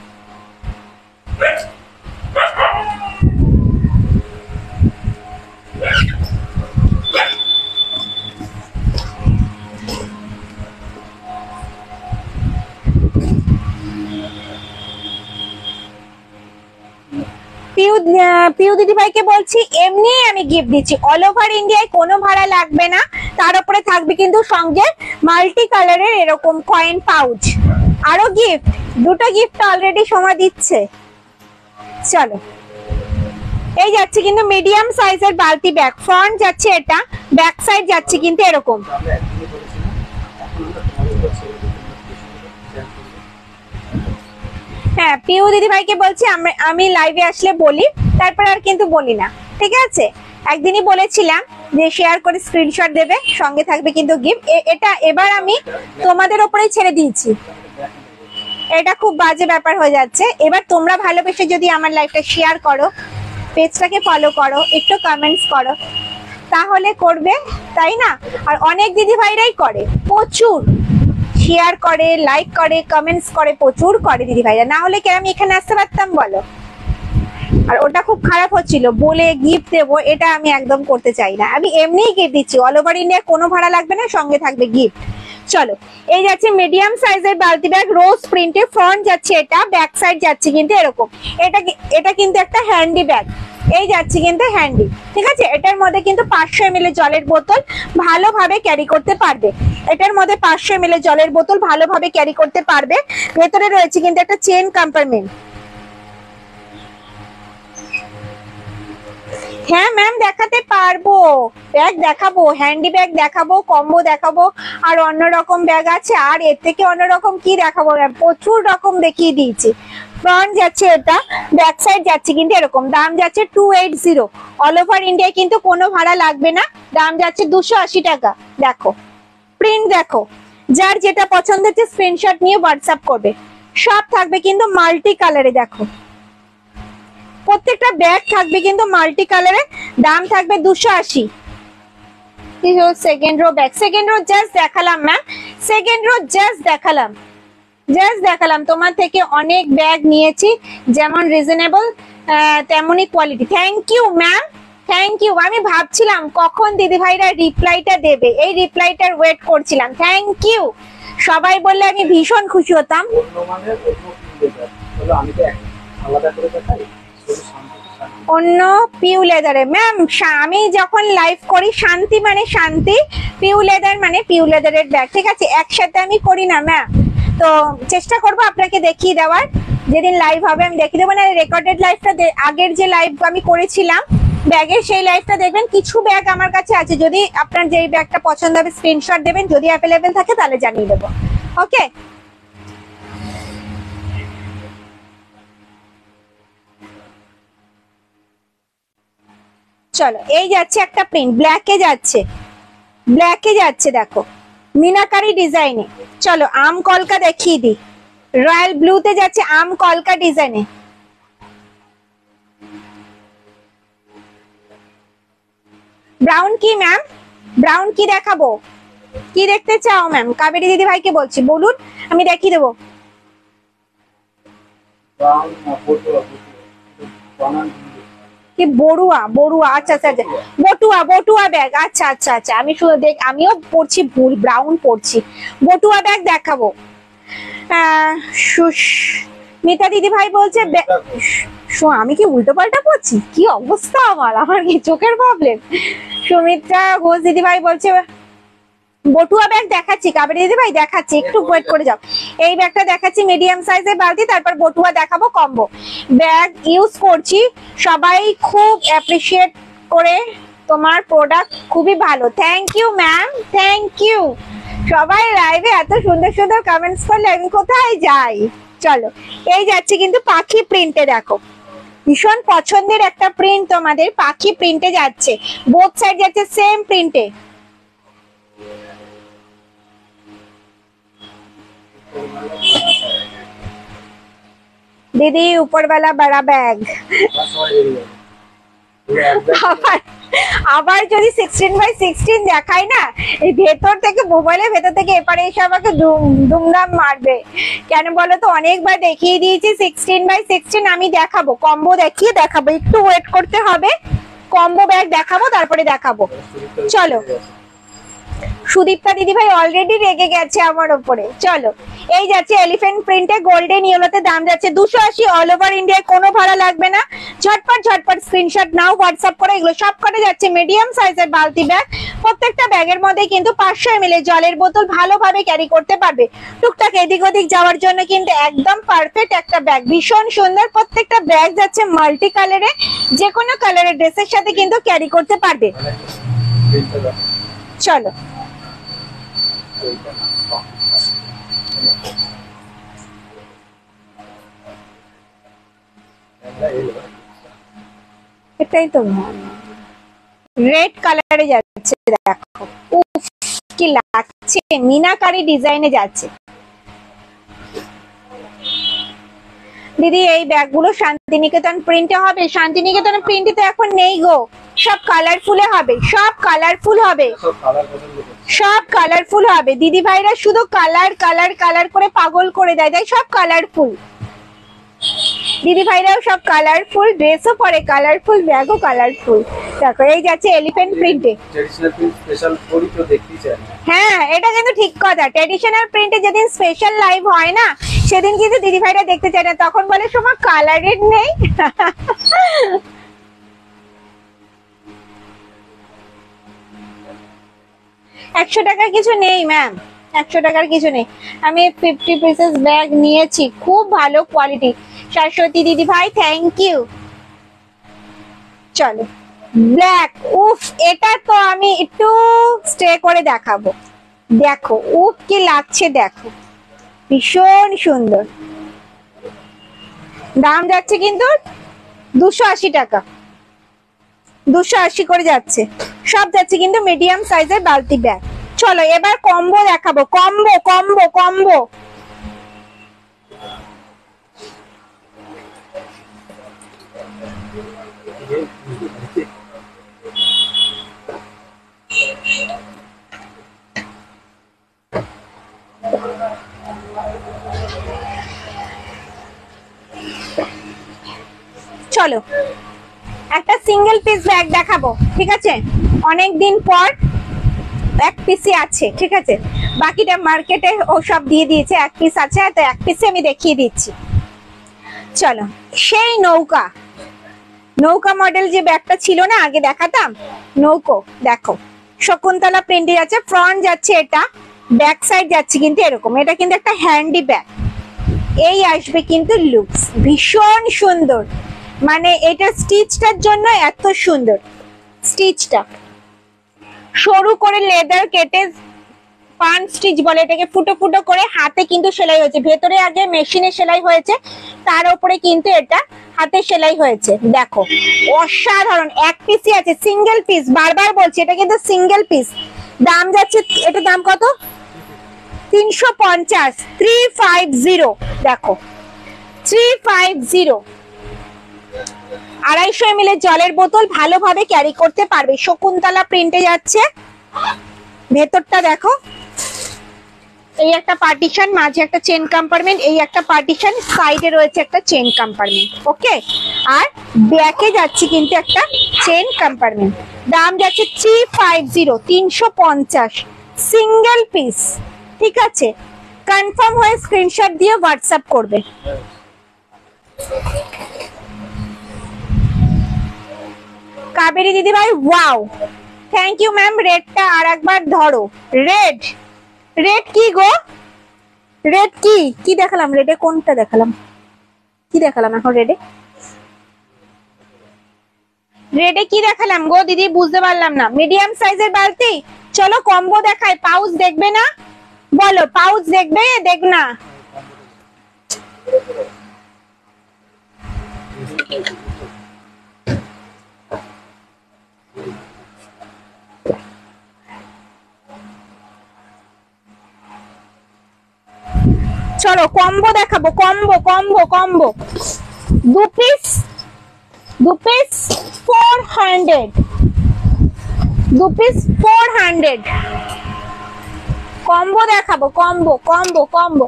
পিউ দিদি ভাইকে বলছি এমনি আমি গিফট দিচ্ছি, অল ওভার ইন্ডিয়ায় কোনো ভাড়া লাগবে না। তার উপরে থাকবে কিন্তু সঙ্গে মাল্টি কালারের এরকম কয়েন পাউচ, আরো গিফট, দুটো গিফট অলরেডি সময় দিচ্ছে। চলো এই যাচ্ছে কিন্তু মিডিয়াম সাইজের বালতি ব্যাগ, ফ্রন্ট যাচ্ছে এটা, ব্যাক সাইড যাচ্ছে কিন্তু এরকম। হ্যাঁ পিউ দিদি ভাইকে বলছি আমি লাইভে আসলে বলি, তারপর আর কিন্তু বলি না, ঠিক আছে? একদিনই বলেছিলাম যে শেয়ার করে স্ক্রিনশট দেবে, সঙ্গে থাকবে কিন্তু গিফট। এটা এবার আমি তোমাদের ওপরেই ছেড়ে দিয়েছি, এটা খুব বাজে ব্যাপার হয়ে যাচ্ছে। এবার তোমরা ভালোবেসে যদি আমার লাইভটা শেয়ার করো, পেজটাকে ফলো করো, একটু কমেন্টস করো, তাহলে করবে, তাই না? আর অনেক দিদি ভাইরাই করে, প্রচুর শেয়ার করে, লাইক করে, কমেন্টস করে, প্রচুর করে দিদি ভাইরা, না হলে কি আমি এখানে আসতে পারতাম বলো? আর ওটা খুব খারাপ হচ্ছিল, বলে গিফট দেবো এটা আমি একদম করতে চাই না। আমি এমনিই গিফট দিচ্ছি, অল ওভার ইন্ডিয়া কোনো ভাড়া লাগবে না, সঙ্গে থাকবে গিফট। চলো এই যাচ্ছে মিডিয়াম সাইজের বালতি ব্যাগ, রোজ প্রিন্টে, ফ্রন্ট যাচ্ছে এটা, ব্যাক সাইড যাচ্ছে কিন্তু এরকম। এটা কিন্তু একটা হ্যান্ডি ব্যাগ, এই যাচ্ছে কিন্তু হ্যান্ডি, ঠিক আছে? এটার মধ্যে কিন্তু 500 ml জলের বোতল ভালোভাবে ক্যারি করতে পারবে। এটার মধ্যে 500 ml জলের বোতল ভালোভাবে ক্যারি করতে পারবে। ভেতরে রয়েছে কিন্তু একটা চেন কম্পার্টমেন্ট। হ্যাঁ ম্যাম দেখাতে পারবো, ব্যাগ দেখাবো, হ্যান্ডি ব্যাগ দেখাবো, কম্বো দেখাবো, আর অন্যরকম ব্যাগ আছে। আর এর থেকে অন্যরকম কি দেখাবো ম্যাম, প্রচুর রকম দেখিয়ে দিয়েছি। ফ্রন্ট যাচ্ছে এটা, ব্যাক সাইড যাচ্ছে কিন্তু এরকম। দাম যাচ্ছে 280, অল ওভার ইন্ডিয়ায় কিন্তু কোনো ভাড়া লাগবে না। দাম যাচ্ছে 280 টাকা। দেখো প্রিন্ট দেখো, যার যেটা পছন্দ হচ্ছে স্ক্রিনশট নিয়ে হোয়াটসঅ্যাপ করবে। সব থাকবে কিন্তু মাল্টি কালারে, দেখো প্রত্যেকটা ব্যাগ থাকবে কিন্তু মাল্টি কালারে। দাম থাকবে 280। Second row bag, second row just দেখালাম ম্যাম, সেকেন্ড রো জাস্ট দেখালাম। তোমার থেকে অনেক ব্যাগ নিয়েছি, যেমন রিজনেবল তেমনই quality. Thank you ma'am, thank you. আমি ভাবছিলাম কখন দিদি ভাইরা রিপ্লাইটা দেবে, এই রিপ্লাইটার ওয়েট করছিলাম। থ্যাংক ইউ, সবাই বললে আমি ভীষণ খুশি হতাম। অন্য পিউ লেদারে ম্যাম, আমি যখন লাইভ করি শান্তি মানে শান্তি, পিউ লেদার মানে পিউ লেদারের ব্যাগ, ঠিক আছে? একসাথে আমি করি না ম্যাম, তো চেষ্টা করবো আপনাকে দেখিয়ে দেওয়ার। যেদিন লাইভ হবে আমি দেখিয়ে দেবো, না রেকর্ডেড লাইভটা, আগের যে লাইভ আমি করেছিলাম ব্যাগের, সেই লাইভটা দেখবেন। কিছু ব্যাগ আমার কাছে আছে, যদি আপনার যেই ব্যাগটা পছন্দ হবে স্ক্রিনশট দেবেন, যদি অ্যাভেলেবেল থাকে তাহলে জানিয়ে দেবো। ওকে চলো এই যাচ্ছে একটা প্রিন্ট, ব্ল্যাকে যাচ্ছে, দেখো মিনাকারি ডিজাইনে। চলো আম কলকা দেখিয়ে দিই, রয়্যাল ব্লুতে যাচ্ছে আম কলকা ডিজাইনে। ব্রাউন কি ম্যাম, ব্রাউন কি দেখাবো, কি দেখতে চাও ম্যাম? কাবেরী দিদি ভাইকে বলছি, বলুন আমি দেখিয়ে দেবো। কি বড়ুয়া, আচ্ছা, বটুয়া ব্যাগ, আচ্ছা। আমি শুধু আমিও পড়ছি ভুল, ব্রাউন পড়ছি। বটুয়া ব্যাগ দেখাবো। মিতা দিদি ভাই বলছে, আমি কি উল্টো পাল্টা পড়ছি, কি অবস্থা আমার কি চোখের প্রবলেম। সুমিত্রা ঘোষ দিদি ভাই বলছে বটুয়া ব্যাগ দেখাচ্ছি কাবেরী দিদি ভাই, দেখাচ্ছি, একটু ওয়েট করে যাও। এই ব্যাগটা দেখাচ্ছি মিডিয়াম সাইজের বালতি, তারপর বটুয়া দেখাবো কম্বো ব্যাগ ইউজ করছি। সবাই খুব অ্যাপ্রিসিয়েট করে, তোমার প্রোডাক্ট খুবই ভালো। Thank you ma'am, thank you. সবাই লাইভে এত সুন্দর সুন্দর কমেন্টস করলে আমি কোথায় যাই। চলো, এই যাচ্ছে কিন্তু পাখি প্রিন্টে, দেখো ভীষণ পছন্দের একটা প্রিন্ট তোমাদের, পাখি প্রিন্টে যাচ্ছে, বোথ সাইড যাচ্ছে সেম প্রিন্টে। दीदी ऊपर वाला बड़ा बैग আবার যদি 16x16 দেখাই না, এই ভেতর থেকে মোবাইলের ভেতর থেকে এপারে এসে আমাকে দুমদাম মারবে। কেন বলো তো, অনেকবার দেখিয়ে দিয়েছি 16x16, আমি দেখাবো কম্বো, দেখিয়ে দেখাবো, একটু ওয়েট করতে হবে। কম্বো ব্যাগ দেখাবো তারপরে দেখাবো। চলো, সুদীপ্তা দিদি ভাই অলরেডি রেগে গেছে আমার উপরে। চলো, এই যাচ্ছে এলিফ্যান্ট প্রিন্টে গোল্ডেন ইয়েলোতে, দাম যাচ্ছে 280, অল ওভার ইন্ডিয়ায়, কোনো ভাড়া লাগবে না। ঝটপট ঝটপট স্ক্রিনশট নাও, হোয়াটসঅ্যাপ করে। এগুলো সব কটা যাচ্ছে মিডিয়াম সাইজের বালতি ব্যাগ। প্রত্যেকটা ব্যাগের মধ্যে কিন্তু 500 ml জলের বোতল ভালোভাবে ক্যারি করতে পারবে। টুকটাক এদিক ওদিক যাওয়ার জন্য কিন্তু একদম পারফেক্ট একটা ব্যাগ, ভীষণ সুন্দর। প্রত্যেকটা ব্যাগ যাচ্ছে মাল্টি কালারে, যে কোনো কালারের ড্রেসের সাথে কিন্তু ক্যারি করতে পারবে। চলো, এটাই তো রেড কালারে যাচ্ছে, দেখো উফ কি লাগছে, মিনাকারি ডিজাইনে যাচ্ছে। দিদি এই ব্যাগগুলো শান্তিনিকেতন প্রিন্টে হবে? শান্তিনিকেতন প্রিন্টে তো এখন নেই গো, সব কালারফুলে হবে, সব কালারফুল হবে, সব কালারফুল হবে। দিদি ভাইরা শুধু কালার কালার কালার করে পাগল করে দেয়, তাই সব কালারফুল। দিদি ভাইরাও সব কালারফুল, ড্রেসও পরে কালারফুল, ব্যাগও কালারফুল। দেখো এই যাচ্ছে এলিফ্যান্ট প্রিন্টে, হ্যাঁ এটা কিন্তু ঠিক কথা। ট্রেডিশনাল প্রিন্টে যেদিন স্পেশাল লাইভ হয় না, সেদিন কিন্তু দিদি ভাইরা দেখতে চায় না, তখন বলে সময় কালারের নেই। 100 টাকার কিছু নেই ম্যাম, 100 টাকার কিছু নেই। আমি 50 পিসেস ব্যাগ নিয়েছি, খুব ভালো কোয়ালিটি। সরস্বতী দিদি ভাই থ্যাংক ইউ। চলো, ব্ল্যাক, উফ এটা তো আমি একটু স্টে করে দেখাবো। দেখো উফ কি লাগছে, দেখো ভীষণ সুন্দর। দাম যাচ্ছে কিন্তু 280 টাকা, 280 করে যাচ্ছে। সব যাচ্ছে কিন্তু মিডিয়াম সাইজের বালতি ব্যাগ। চলো এবার কম্বো দেখাবো, কম্বো কম্বো কম্বো। চলো একটা সিঙ্গেল পিস ব্যাগ দেখাবো, ঠিক আছে? অনেক দিন পর এক পিসই আছে, ঠিক আছে? বাকিটা মার্কেটে ও সব দিয়ে দিয়েছে, এক পিস আছে, তো এক পিসে আমি দেখিয়ে দিচ্ছি। চলো, সেই নৌকা, নৌকা মডেল যে ব্যাগটা ছিল না আগে দেখাতাম, নৌকো, দেখো শকুন্তলা প্রিন্টে যাচ্ছে। ফ্রন্ট যাচ্ছে এটা, ব্যাক সাইড যাচ্ছে কিন্তু এরকম। এটা কিন্তু একটা হ্যান্ডি ব্যাগ, এই আসবে কিন্তু লুকস ভীষণ সুন্দর। মানে এটা স্টিচটার জন্য এত সুন্দর, স্টিচটা সরু করে লেদার কেটে পান স্টিচ বলে এটাকে, ফুটো ফুটো করে হাতে কিন্তু সেলাই হয়েছে। ভেতরে আগে মেশিনে সেলাই হয়েছে, তার উপরে কিন্তু এটা হাতে সেলাই হয়েছে। দেখো অসাধারণ, এক পিসই আছে, সিঙ্গেল পিস, বারবার বলছি এটা কিন্তু সিঙ্গেল পিস। দাম যাচ্ছে, এটা দাম কত? 350, 350। দেখো 350, 250 ml জলের বোতল ভালোভাবে ক্যারি করতে পারবে। শকুন্তলা প্রিন্টে যাচ্ছে। ভেতরটা দেখো, এই একটা পার্টিশন, মাঝে একটা চেন কম্পার্টমেন্ট, এই একটা পার্টিশন, সাইডে রয়েছে একটা চেন কম্পার্টমেন্ট, ওকে। আর ব্যাকে যাচ্ছে কিন্তু একটা চেন কম্পার্টমেন্ট। দাম যাচ্ছে 350, 350, সিঙ্গেল পিস, ঠিক আছে? কনফার্ম হয়ে স্ক্রিনশট দিয়ে হোয়াটসঅ্যাপ করবে। কাবেরী দিদি ভাই ওয়াও, থ্যাংক ইউ ম্যাম। রেডটা আর একবার ধরো। রেড, রেড কি গো? রেড কি কি দেখালাম? রেডে কোনটা দেখালাম? কি দেখালাম এখন রেডে? রেডে কি দেখালাম গো দিদি? বুঝতে পারলাম না। মিডিয়াম সাইজের বালতি। চলো কম্বো দেখাই। পাউচ দেখবে না? বলো পাউচ দেখবে? দেখ না। চলো কম্বো দেখাবো। Combo combo combo 2 piece 400, 2 piece 400 combo দেখাবো। কম্বো কম্বো কম্বো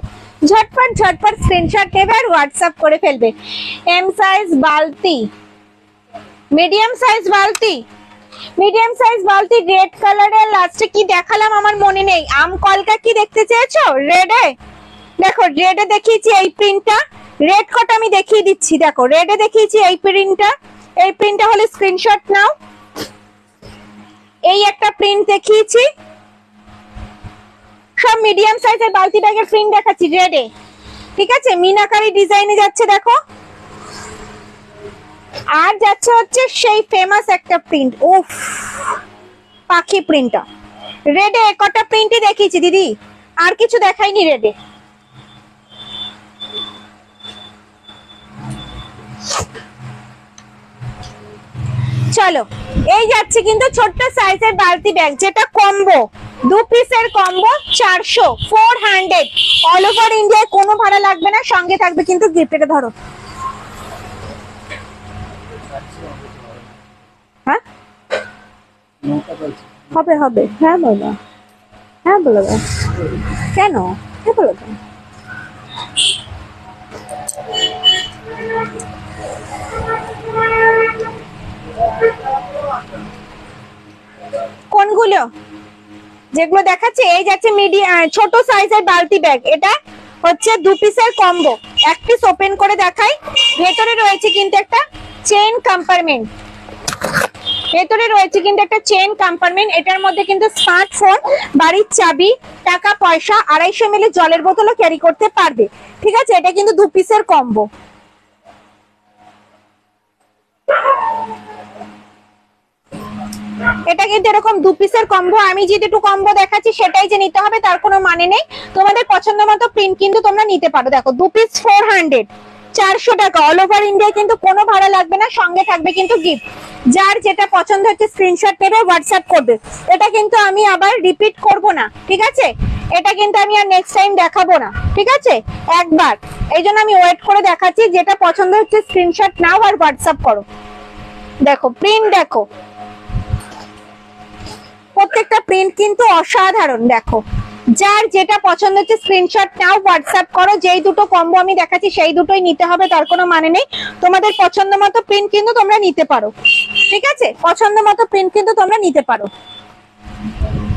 ঝটপট ঝটপট স্ক্রিনশট নেবে আর হোয়াটসঅ্যাপ করে ফেলবে। এম সাইজ বালতি, মিডিয়াম সাইজ বালতি, মিডিয়াম সাইজ বালতি রেড কালারের। লাস্টে কি দেখালাম আমার মনে নেই। আম কলকা কি দেখতে চেয়েছো? রেডে দেখো, রেডে দেখিয়েছি এই প্রিন্টটা। রেড কটা আমি দেখিয়ে দিচ্ছি। দেখো রেডে দেখিয়েছি এই প্রিন্টটা। এই প্রিন্টটা হলে স্ক্রিনশট নাও। এই একটা প্রিন্ট দেখিয়েছি। সব মিডিয়াম সাইজের বালতি ব্যাগের প্রিন্ট দেখাচ্ছি রেডে। ঠিক আছে, মিনাকারি ডিজাইনে যাচ্ছে দেখো। আর যাচ্ছে হচ্ছে সেই ফেমাস একটা প্রিন্ট, উফ, পাখি প্রিন্টটা। রেডে কটা প্রিন্টই দেখিয়েছি দিদি, আর কিছু দেখাইনি রেডে। চলো এই যাচ্ছে কিন্তু ছোট্ট সাইজের বালতি ব্যাগ, যেটা কম্বো 2 পিসের কম্বো 400, 400 অল ওভার ইন্ডিয়ায়। কোনো ভাড়া লাগবে না, সঙ্গে থাকবে কিন্তু গিফট। এটা ধরো। হ্যাঁ হবে হবে, হ্যাঁ বলো, হ্যাঁ বলো কেন, হ্যাঁ বলো কেন। কোনগুলো? যেগুলো দেখাচ্ছে এই যাচ্ছে মিডিয়াম ছোট সাইজের বালতি ব্যাগ। এটা হচ্ছে 2 পিসের কম্বো। এক পিস ওপেন করে দেখাই। ভেতরে রয়েছে কিন্তু একটা চেইন কম্পার্টমেন্ট, ভেতরে রয়েছে কিন্তু একটা চেইন কম্পার্টমেন্ট। এটার মধ্যে কিন্তু স্মার্টফোন, বাড়ির চাবি, টাকা পয়সা, 250 ml জলের বোতলও ক্যারি করতে পারবে। ঠিক আছে, এটা কিন্তু 2 পিসের কম্বো। এটা কিন্তু এরকম 2 পিসের কম্বো। আমি যেটুকু কম্বো দেখাচ্ছি সেটাই যে নিতে হবে তার কোনো মানে নেই। তোমাদের পছন্দ মতো প্রিন্ট কিন্তু তোমরা নিতে পারো। দেখো 2 পিস 400, 400 টাকা অল ওভার ইন্ডিয়ায়, কিন্তু কোনো ভাড়া লাগবে না, সঙ্গে থাকবে কিন্তু গিফট। যার যেটা পছন্দ হচ্ছে স্ক্রিনশট নেবে, হোয়াটসঅ্যাপ করবে। এটা কিন্তু আমি আবার রিপিট করব না, ঠিক আছে? এটা কিন্তু আমি আর নেক্সট টাইম দেখাবো না, ঠিক আছে? একবার, এই জন্য আমি ওয়েট করে দেখাচ্ছি। যেটা পছন্দ হচ্ছে স্ক্রিনশট নাও আর হোয়াটসঅ্যাপ করো। দেখো প্রিন্ট, দেখো প্রত্যেকটা প্রিন্ট কিন্তু অসাধারণ। দেখো যার যেটা পছন্দ হচ্ছে স্ক্রিনশট নাও, হোয়াটসঅ্যাপ করো। যেই দুটো কম্বো আমি দেখাচ্ছি সেই দুটোই নিতে হবে তার কোনো মানে নেই। তোমাদের পছন্দ মতো প্রিন্ট কিন্তু তোমরা নিতে পারো, ঠিক আছে? পছন্দ মতো প্রিন্ট কিন্তু তোমরা নিতে পারো।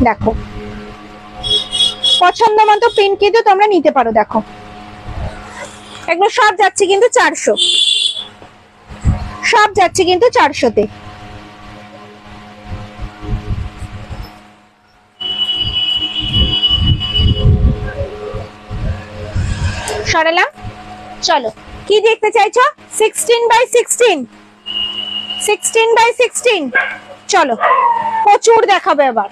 দেখো পছন্দ মতো প্রিন্ট কিন্তু তোমরা নিতে পারো। দেখো এগুলো সব যাচ্ছে কিন্তু 400, সব যাচ্ছে কিন্তু 400-তে। সরালাম। চলো কি দেখতে চাইছো? 16x16, 16x16। চলো প্রচুর দেখাবে এবার।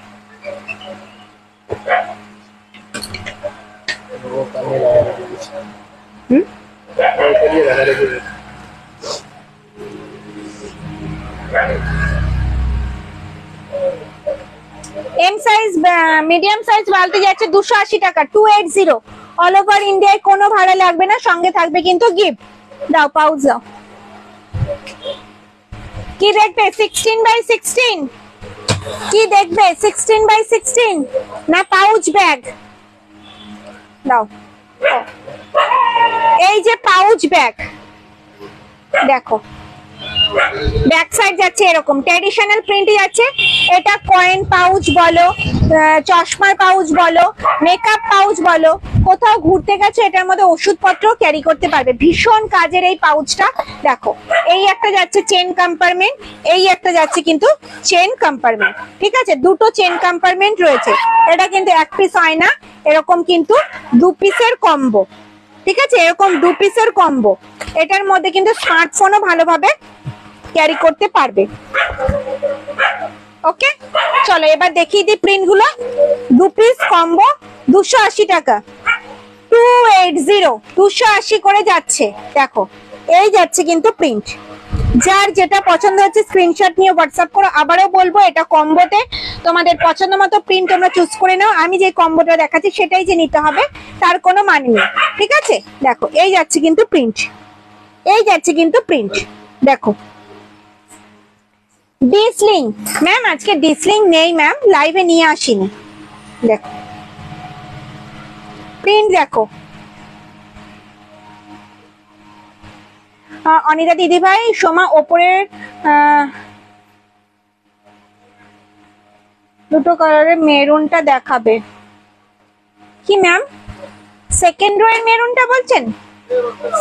এম সাইজ মিডিয়াম সাইজ বালতি যাচ্ছে 280 টাকা, 280 অল ওভার ইন্ডিয়ায়। কোনো ভাড়া লাগবে না, সঙ্গে থাকবে কিন্তু গিফট। দাও পাউচ দাও। কি দেখবে? 16x16 কি দেখবে? 16x16 না পাউচ ব্যাগ? দাও। এই যে পাউচ ব্যাগ, দেখো ব্যাক সাইড যাচ্ছে এরকম ট্র্যাডিশনাল প্রিন্টে যাচ্ছে। এটা কয়েন পাউচ বলো, চশমার পাউচ বলো, মেকআপ পাউচ বলো, কোথাও ঘুরতে গেছে এটার মধ্যে ওষুধপত্র ক্যারি করতে পারবে। ভীষণ কাজের এই পাউচটা। দেখো এই একটা যাচ্ছে চেন কম্পার্টমেন্ট, এই একটা যাচ্ছে কিন্তু চেন কম্পার্টমেন্ট। ঠিক আছে, দুটো চেন কম্পার্টমেন্ট রয়েছে। এটা কিন্তু এক পিস হয় না, এরকম কিন্তু 2 পিসের কম্বো। ঠিক আছে, এরকম 2 পিসের কম্বো। এটার মধ্যে কিন্তু স্মার্টফোনও ভালোভাবে ক্যারি করতে পারবে। ওকে, চলো এবার দেখিয়ে দিই প্রিন্ট গুলো। 2 পিস কম্বো 280 টাকা, 280 280 করে যাচ্ছে। দেখো এই যাচ্ছে কিন্তু প্রিন্ট। যার যেটা পছন্দ হচ্ছে স্ক্রিনশট নিয়ে হোয়াটসঅ্যাপ করো। আবারও বলবো এটা কম্বোতে তোমাদের পছন্দ মতো প্রিন্ট তোমরা চুজ করে নাও। আমি যে কম্বোটা দেখাচ্ছি সেটাই যে নিতে হবে তার কোনো মানে নেই। ঠিক আছে, দেখো এই যাচ্ছে কিন্তু প্রিন্ট, এই যাচ্ছে কিন্তু প্রিন্ট। দেখো ডিসলিং ম্যাম, আজকে ডিসলিং নেই ম্যাম, লাইভে নিয়ে আসিনি। দেখো প্রিন্ট দেখো। অনিতা দিদি ভাই, সোমা ওপরের দুটো কালারের মেরুনটা দেখাবে কি ম্যাম? সেকেন্ড রো এর মেরুনটা বলছেন?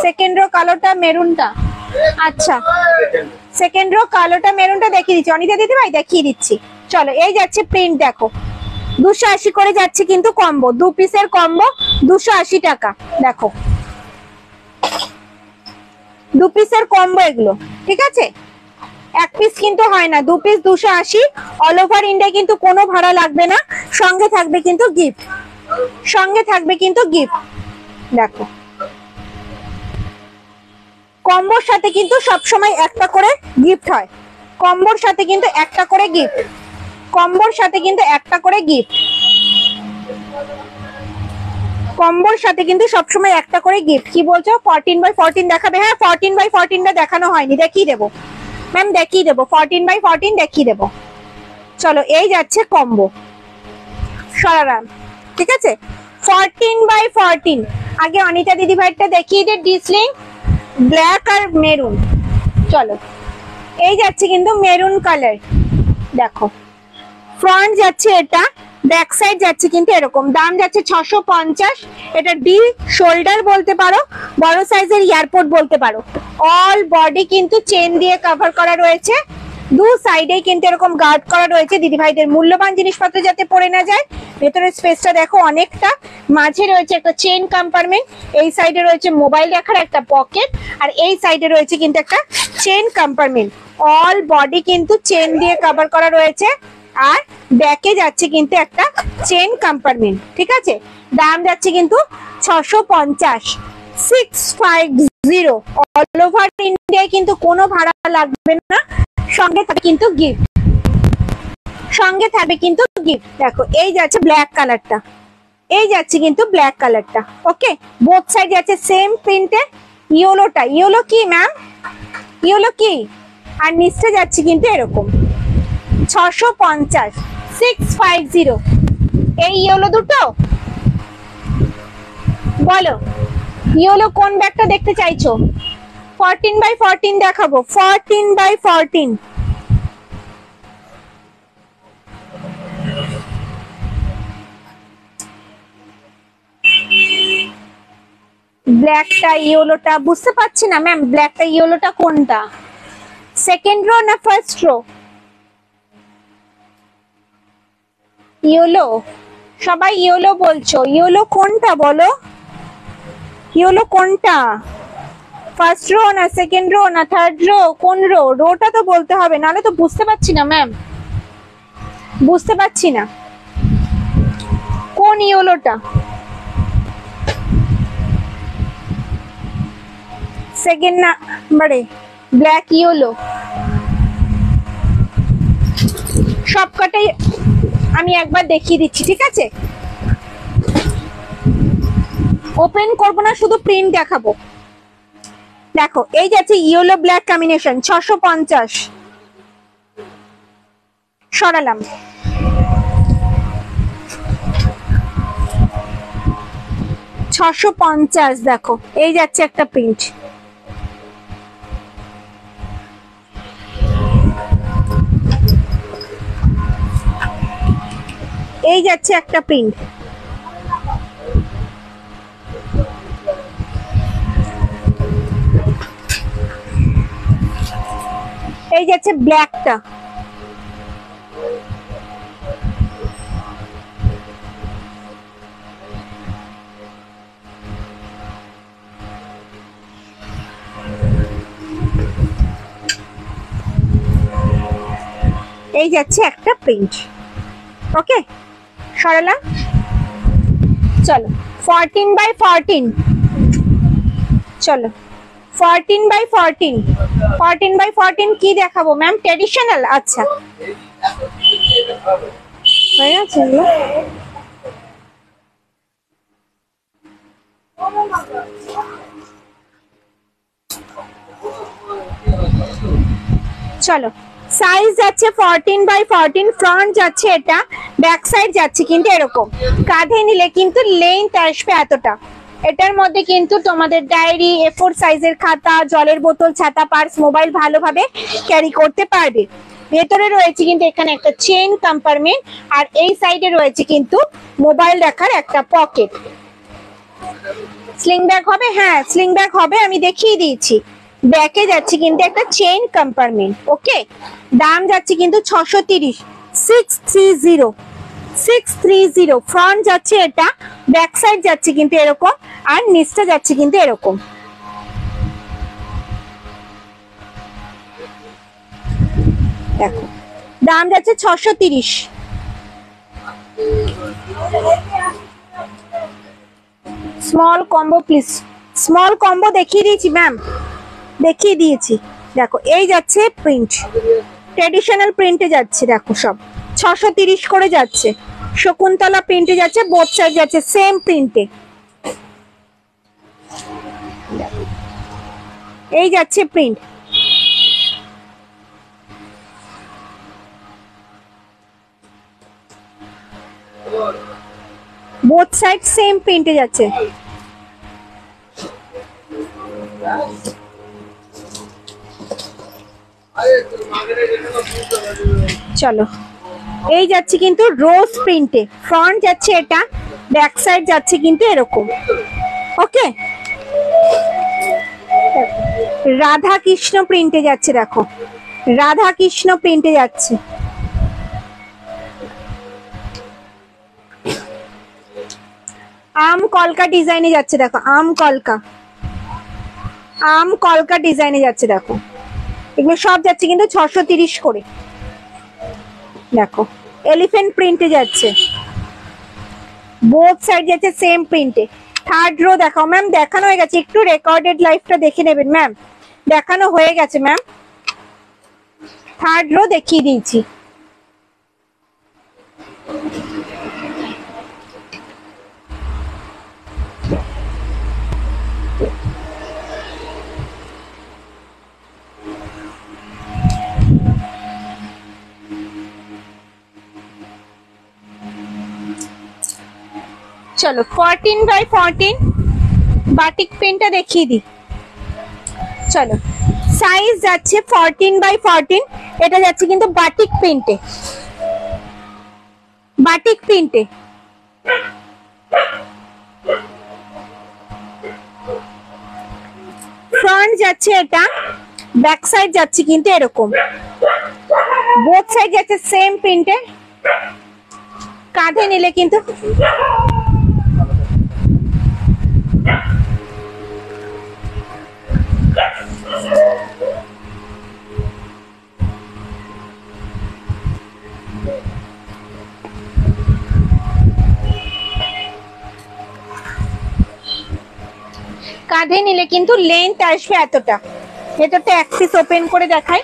সেকেন্ড রো কালোটা মেরুনটা, আচ্ছা সেকেন্ড রো কালোটা মেরুনটা দেখিয়ে দিচ্ছি। অনিতা দিদি ভাই দেখিয়ে দিচ্ছি। চলো এই যাচ্ছে প্রিন্ট দেখো, 280 করে যাচ্ছে কিন্তু কম্বো, 2 পিসের কম্বো 280 টাকা। দেখো 2 পিসের কম্বো এগুলো। ঠিক আছে, এক পিস কিন্তু হয় না, 2 পিস 280। অল ওভার ইন্ডিয়া কিন্তু কোনো ভাড়া লাগবে না, সঙ্গে থাকবে কিন্তু গিফট, সঙ্গে থাকবে কিন্তু গিফট। দেখো কম্বোর সাথে কিন্তু সবসময় একটা করে গিফট হয়, কম্বোর সাথে কিন্তু একটা করে গিফট, কম্বোর সাথে কিন্তু একটা করে গিফট, কম্বোর সাথে কিন্তু সবসময় একটা করে গিফট। কি বলছো 14x14 দেখাবে? হ্যাঁ 14x14টা দেখানো হয়নি, দেখিয়ে দেবো ম্যাম, দেখিয়ে দেবো 14x14 দেখিয়ে দেবো। চলো এই যাচ্ছে কম্বো সরারাম। ঠিক আছে 14x14। আগে অনিতা দিদি ভাইটা দেখিয়ে দে, ডিসলিং ব্ল্যাক আর মেরুন। চলো এই যাচ্ছে কিন্তু মেরুন কালার। দেখো ফ্রন্ট যাচ্ছে এটা, ব্যাক সাইড যাচ্ছে কিন্তু এরকম। দাম যাচ্ছে 650। এটা ডি শোল্ডার বলতে পারো, বড় সাইজের এয়ারপোর্ট বলতে পারো। অল বডি কিন্তু চেন দিয়ে কভার করা রয়েছে, 2 সাইডেই কিন্তু এরকম গার্ড করা রয়েছে দিদি ভাইদের মূল্যবান জিনিসপত্র যাতে পড়ে না যায়। ভেতরের স্পেসটা দেখো অনেকটা, মাঝে রয়েছে একটা চেন কম্পার্টমেন্ট, এই সাইডে রয়েছে মোবাইল রাখার একটা পকেট, আর এই সাইডে রয়েছে কিন্তু একটা চেন কম্পার্টমেন্ট। অল বডি কিন্তু চেন দিয়ে কভার করা রয়েছে, আর ব্যাকে যাচ্ছে কিন্তু একটা চেন কম্পার্টমেন্ট। ঠিক আছে, দাম যাচ্ছে কিন্তু 650, 650। অল ওভার ইন্ডিয়ায় কিন্তু কোনো ভাড়া লাগবে না, সঙ্গে থাকবে কিন্তু গিফট, সঙ্গে থাকবে কিন্তু গিফট। দেখো এই যাচ্ছে ব্ল্যাক কালারটা, এই যাচ্ছে কিন্তু ব্ল্যাক কালারটা। ওকে, বোথ সাইড যাচ্ছে সেম প্রিন্টে। ইয়েলোটা, ইয়েলো কি ম্যাম? ইয়েলো কি? আর নিচে যাচ্ছে কিন্তু এরকম 650, 650। এই ইয়েলো দুটো বলো, ইয়েলো কোন ব্যাগটা দেখতে চাইছো? 14x14 দেখাবো, 14x14। ব্ল্যাকটা ইয়েলোটা বুঝতে পারছি না ম্যাম, ব্ল্যাকটা ইয়েলোটা কোনটা? সেকেন্ড রো না ফার্স্ট রো? ইয়েলো, সবাই ইয়েলো বলছো, ইয়েলো কোনটা বলো? ইয়েলো কোনটা? ফার্স্ট রো না সেকেন্ড রো না থার্ড রো? কোন রো? রোটা তো বলতে হবে, নাহলে তো বুঝতে পারছি না ম্যাম, বুঝতে পারছি না কোন ইয়েলোটা। সেকেন্ড নাম্বারে ব্ল্যাক ইয়েলো। সবকটাই আমি একবার দেখিয়ে দিচ্ছি। ঠিক আছে, ওপেন করবো না, শুধু প্রিন্ট দেখাবো। দেখো এই যাচ্ছে ইয়েলো ব্ল্যাক কম্বিনেশন, 650। সরালাম, 650। দেখো এই যাচ্ছে একটা প্রিন্ট, এই যাচ্ছে একটা প্রিন্ট, এই যাচ্ছে ব্ল্যাকটা, এই যাচ্ছে একটা প্রিন্ট। ওকে সরালাম। চলো 14x14, চলো 14x14, 14x14 কি দেখাবো ম্যাম? ট্রেডিশনাল। আচ্ছা হয়ে গেছে এগুলো। চলো সাইজ যাচ্ছে 14x14, ফ্রন্ট যাচ্ছে এটা, ব্যাক সাইড যাচ্ছে কিন্তু এরকম। কাঁধে নিলে কিন্তু লেন্থ আসবে এতটা। এটার মধ্যে কিন্তু তোমাদের ডায়েরি, A4 সাইজের খাতা, জলের বোতল, ছাতা, পার্স, মোবাইল ভালোভাবে ক্যারি করতে পারবে। ভেতরে রয়েছে কিন্তু এখানে একটা চেইন কম্পার্টমেন্ট, আর এই সাইডে রয়েছে কিন্তু মোবাইল রাখার একটা পকেট। স্লিং ব্যাগ হবে? হ্যাঁ স্লিং ব্যাগ হবে, আমি দেখিয়ে দিয়েছি। ব্যাকে যাচ্ছে কিন্তু একটা চেইন কম্পার্টমেন্ট। ওকে, দাম যাচ্ছে কিন্তু 630, 630, 630। ফ্রন্ট যাচ্ছে এটা, ব্যাক সাইড যাচ্ছে কিন্তু এরকম, আর নিচটা যাচ্ছে কিন্তু এরকম। দেখো দাম যাচ্ছে 630। Small combo please, small combo দেখিয়ে দিয়েছি ম্যাম, দেখিয়ে দিয়েছি। দেখো এই যাচ্ছে প্রিন্ট, ট্রেডিশনাল প্রিন্টে যাচ্ছে, দেখো সব 630 করে যাচ্ছে। শকুন্তলা প্রিন্টে যাচ্ছে, বোথ সাইড যাচ্ছে সেম প্রিন্টে। এই যাচ্ছে প্রিন্ট, বোথ সাইড সেম প্রিন্টে যাচ্ছে। চলো এই যাচ্ছে কিন্তু রোজ প্রিন্টে, ফ্রন্ট যাচ্ছে এটা, ব্যাক সাইড যাচ্ছে কিন্তু এরকম। ওকে, রাধা কৃষ্ণ প্রিন্টে যাচ্ছে, দেখো রাধা কৃষ্ণ প্রিন্টে যাচ্ছে। আম কলকা ডিজাইনে যাচ্ছে, দেখো আম কলকা, আম কলকা ডিজাইনে যাচ্ছে। দেখো এগুলো সব যাচ্ছে কিন্তু 630 করে। দেখো এলিফ্যান্ট প্রিন্টে যাচ্ছে, বোথ সাইড যাচ্ছে সেম প্রিন্টে। থার্ড রো দেখাও ম্যাম। দেখানো হয়ে গেছে, একটু রেকর্ডেড লাইভটা দেখে নেবেন ম্যাম, দেখানো হয়ে গেছে ম্যাম। থার্ড রো দেখিয়ে দিয়েছি। চলো 14x14 বাটিক প্রিন্টটা দেখিয়ে দিই। চলো সাইজ যাচ্ছে 14x14, এটা যাচ্ছে কিন্তু বাটিক প্রিন্টে, বাটিক প্রিন্টে। ফ্রন্ট যাচ্ছে এটা, ব্যাক সাইড যাচ্ছে কিন্তু এরকম, বোথ সাইড যাচ্ছে সেম প্রিন্টে। কাঁধে নিলে কিন্তু কাঁধে নিলে কিন্তু লেন্থ আসবে এতটা। ভেতরটা এক পিস ওপেন করে দেখাই।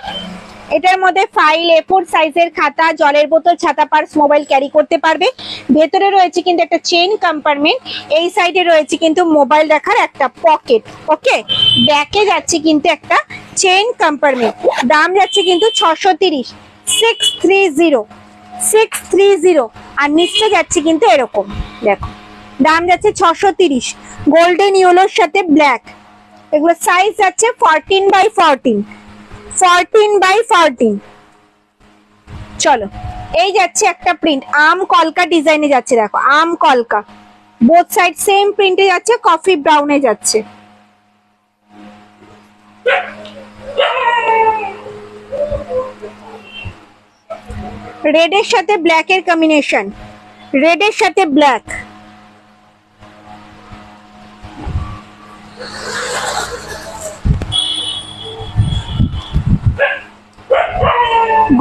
এটার মধ্যে ফাইল, A4 সাইজের খাতা, জলের বোতল, ছাতা, পার্স, মোবাইল ক্যারি করতে পারবে। ভেতরে রয়েছে কিন্তু একটা চেইন কম্পার্টমেন্ট, এই সাইডে রয়েছে কিন্তু মোবাইল রাখার একটা পকেট। ওকে, ব্যাকে যাচ্ছে কিন্তু একটা চেইন কম্পার্টমেন্ট। দাম যাচ্ছে কিন্তু 630, 630, 630। আর নিচে যাচ্ছে কিন্তু এরকম, দেখো দাম যাচ্ছে 630। গোল্ডেন ইয়েলোর সাথে ব্ল্যাক, এগুলো সাইজ যাচ্ছে 14x14, 14x14। চলো এই যাচ্ছে একটা প্রিন্ট, আম কলকা ডিজাইনে যাচ্ছে, দেখো আম কলকা, বোথ সাইড সেম প্রিন্টে যাচ্ছে, কফি ব্রাউনে যাচ্ছে। রেডের সাথে ব্ল্যাক এর কম্বিনেশন, রেডের সাথে ব্ল্যাক।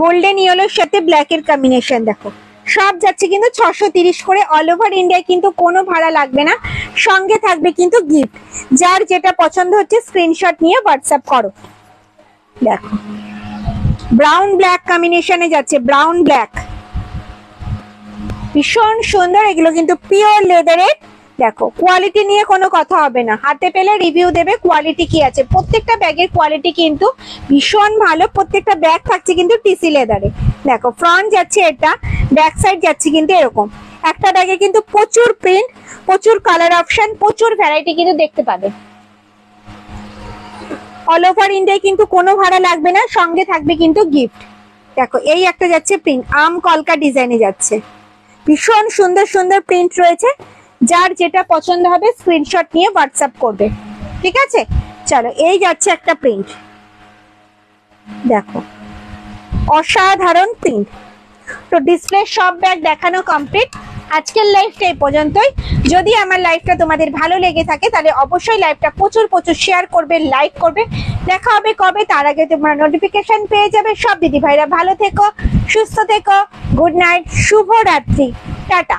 গোল্ডেন ইয়েলোর সাথে ব্ল্যাক এর কম্বিনেশন, দেখো সব যাচ্ছে কিন্তু 630 করে। অল ওভার ইন্ডিয়ায় কিন্তু কোনো ভাড়া লাগবে না, সঙ্গে থাকবে কিন্তু গিফট। যার যেটা পছন্দ হচ্ছে স্ক্রিনশট নিয়ে হোয়াটসঅ্যাপ করো। দেখো ব্রাউন ব্ল্যাক কম্বিনেশনে যাচ্ছে, ব্রাউন ব্ল্যাক, ভীষণ সুন্দর। এগুলো কিন্তু পিওর লেদারের, দেখো কোয়ালিটি নিয়ে কোনো কথা হবে না, হাতে পেলে রিভিউ দেবে কোয়ালিটি কি আছে। প্রত্যেকটা ব্যাগের কোয়ালিটি কিন্তু ভীষণ ভালো, প্রত্যেকটা ব্যাগ থাকছে কিন্তু টিসি লেদারে। দেখো ফ্রন্ট যাচ্ছে এটা, ব্যাক সাইড যাচ্ছে কিন্তু এরকম। একটা ব্যাগে কিন্তু প্রচুর প্রিন্ট, প্রচুর কালার অপশন, প্রচুর ভ্যারাইটি কিন্তু দেখতে পাবে। অল ওভার ইন্ডিয়ায় কিন্তু কোনো ভাড়া লাগবে না, সঙ্গে থাকবে কিন্তু গিফট। দেখো এই একটা যাচ্ছে প্রিন্ট, আম কলকা ডিজাইনে যাচ্ছে, ভীষণ সুন্দর সুন্দর প্রিন্ট রয়েছে। যার যেটা পছন্দ হবে স্ক্রিনশট নিয়ে হোয়াটসঅ্যাপ করবে, ঠিক আছে। চলো এই যাচ্ছে একটা প্রিন্ট, দেখো অসাধারণ প্রিন্ট। তো ডিসপ্লে সব ব্যাগ দেখানো কমপ্লিট। আজকের লাইভটা এই পর্যন্তই। যদি আমার লাইভটা তোমাদের ভালো লেগে থাকে তাহলে অবশ্যই লাইভটা প্রচুর প্রচুর শেয়ার করবে, লাইক করবে। দেখা হবে কবে, তার আগে তোমরা নোটিফিকেশন পেয়ে যাবে। সব দিদি ভাইরা ভালো থেকো, সুস্থ থেকো, গুড নাইট, শুভ রাত্রি, টাটা।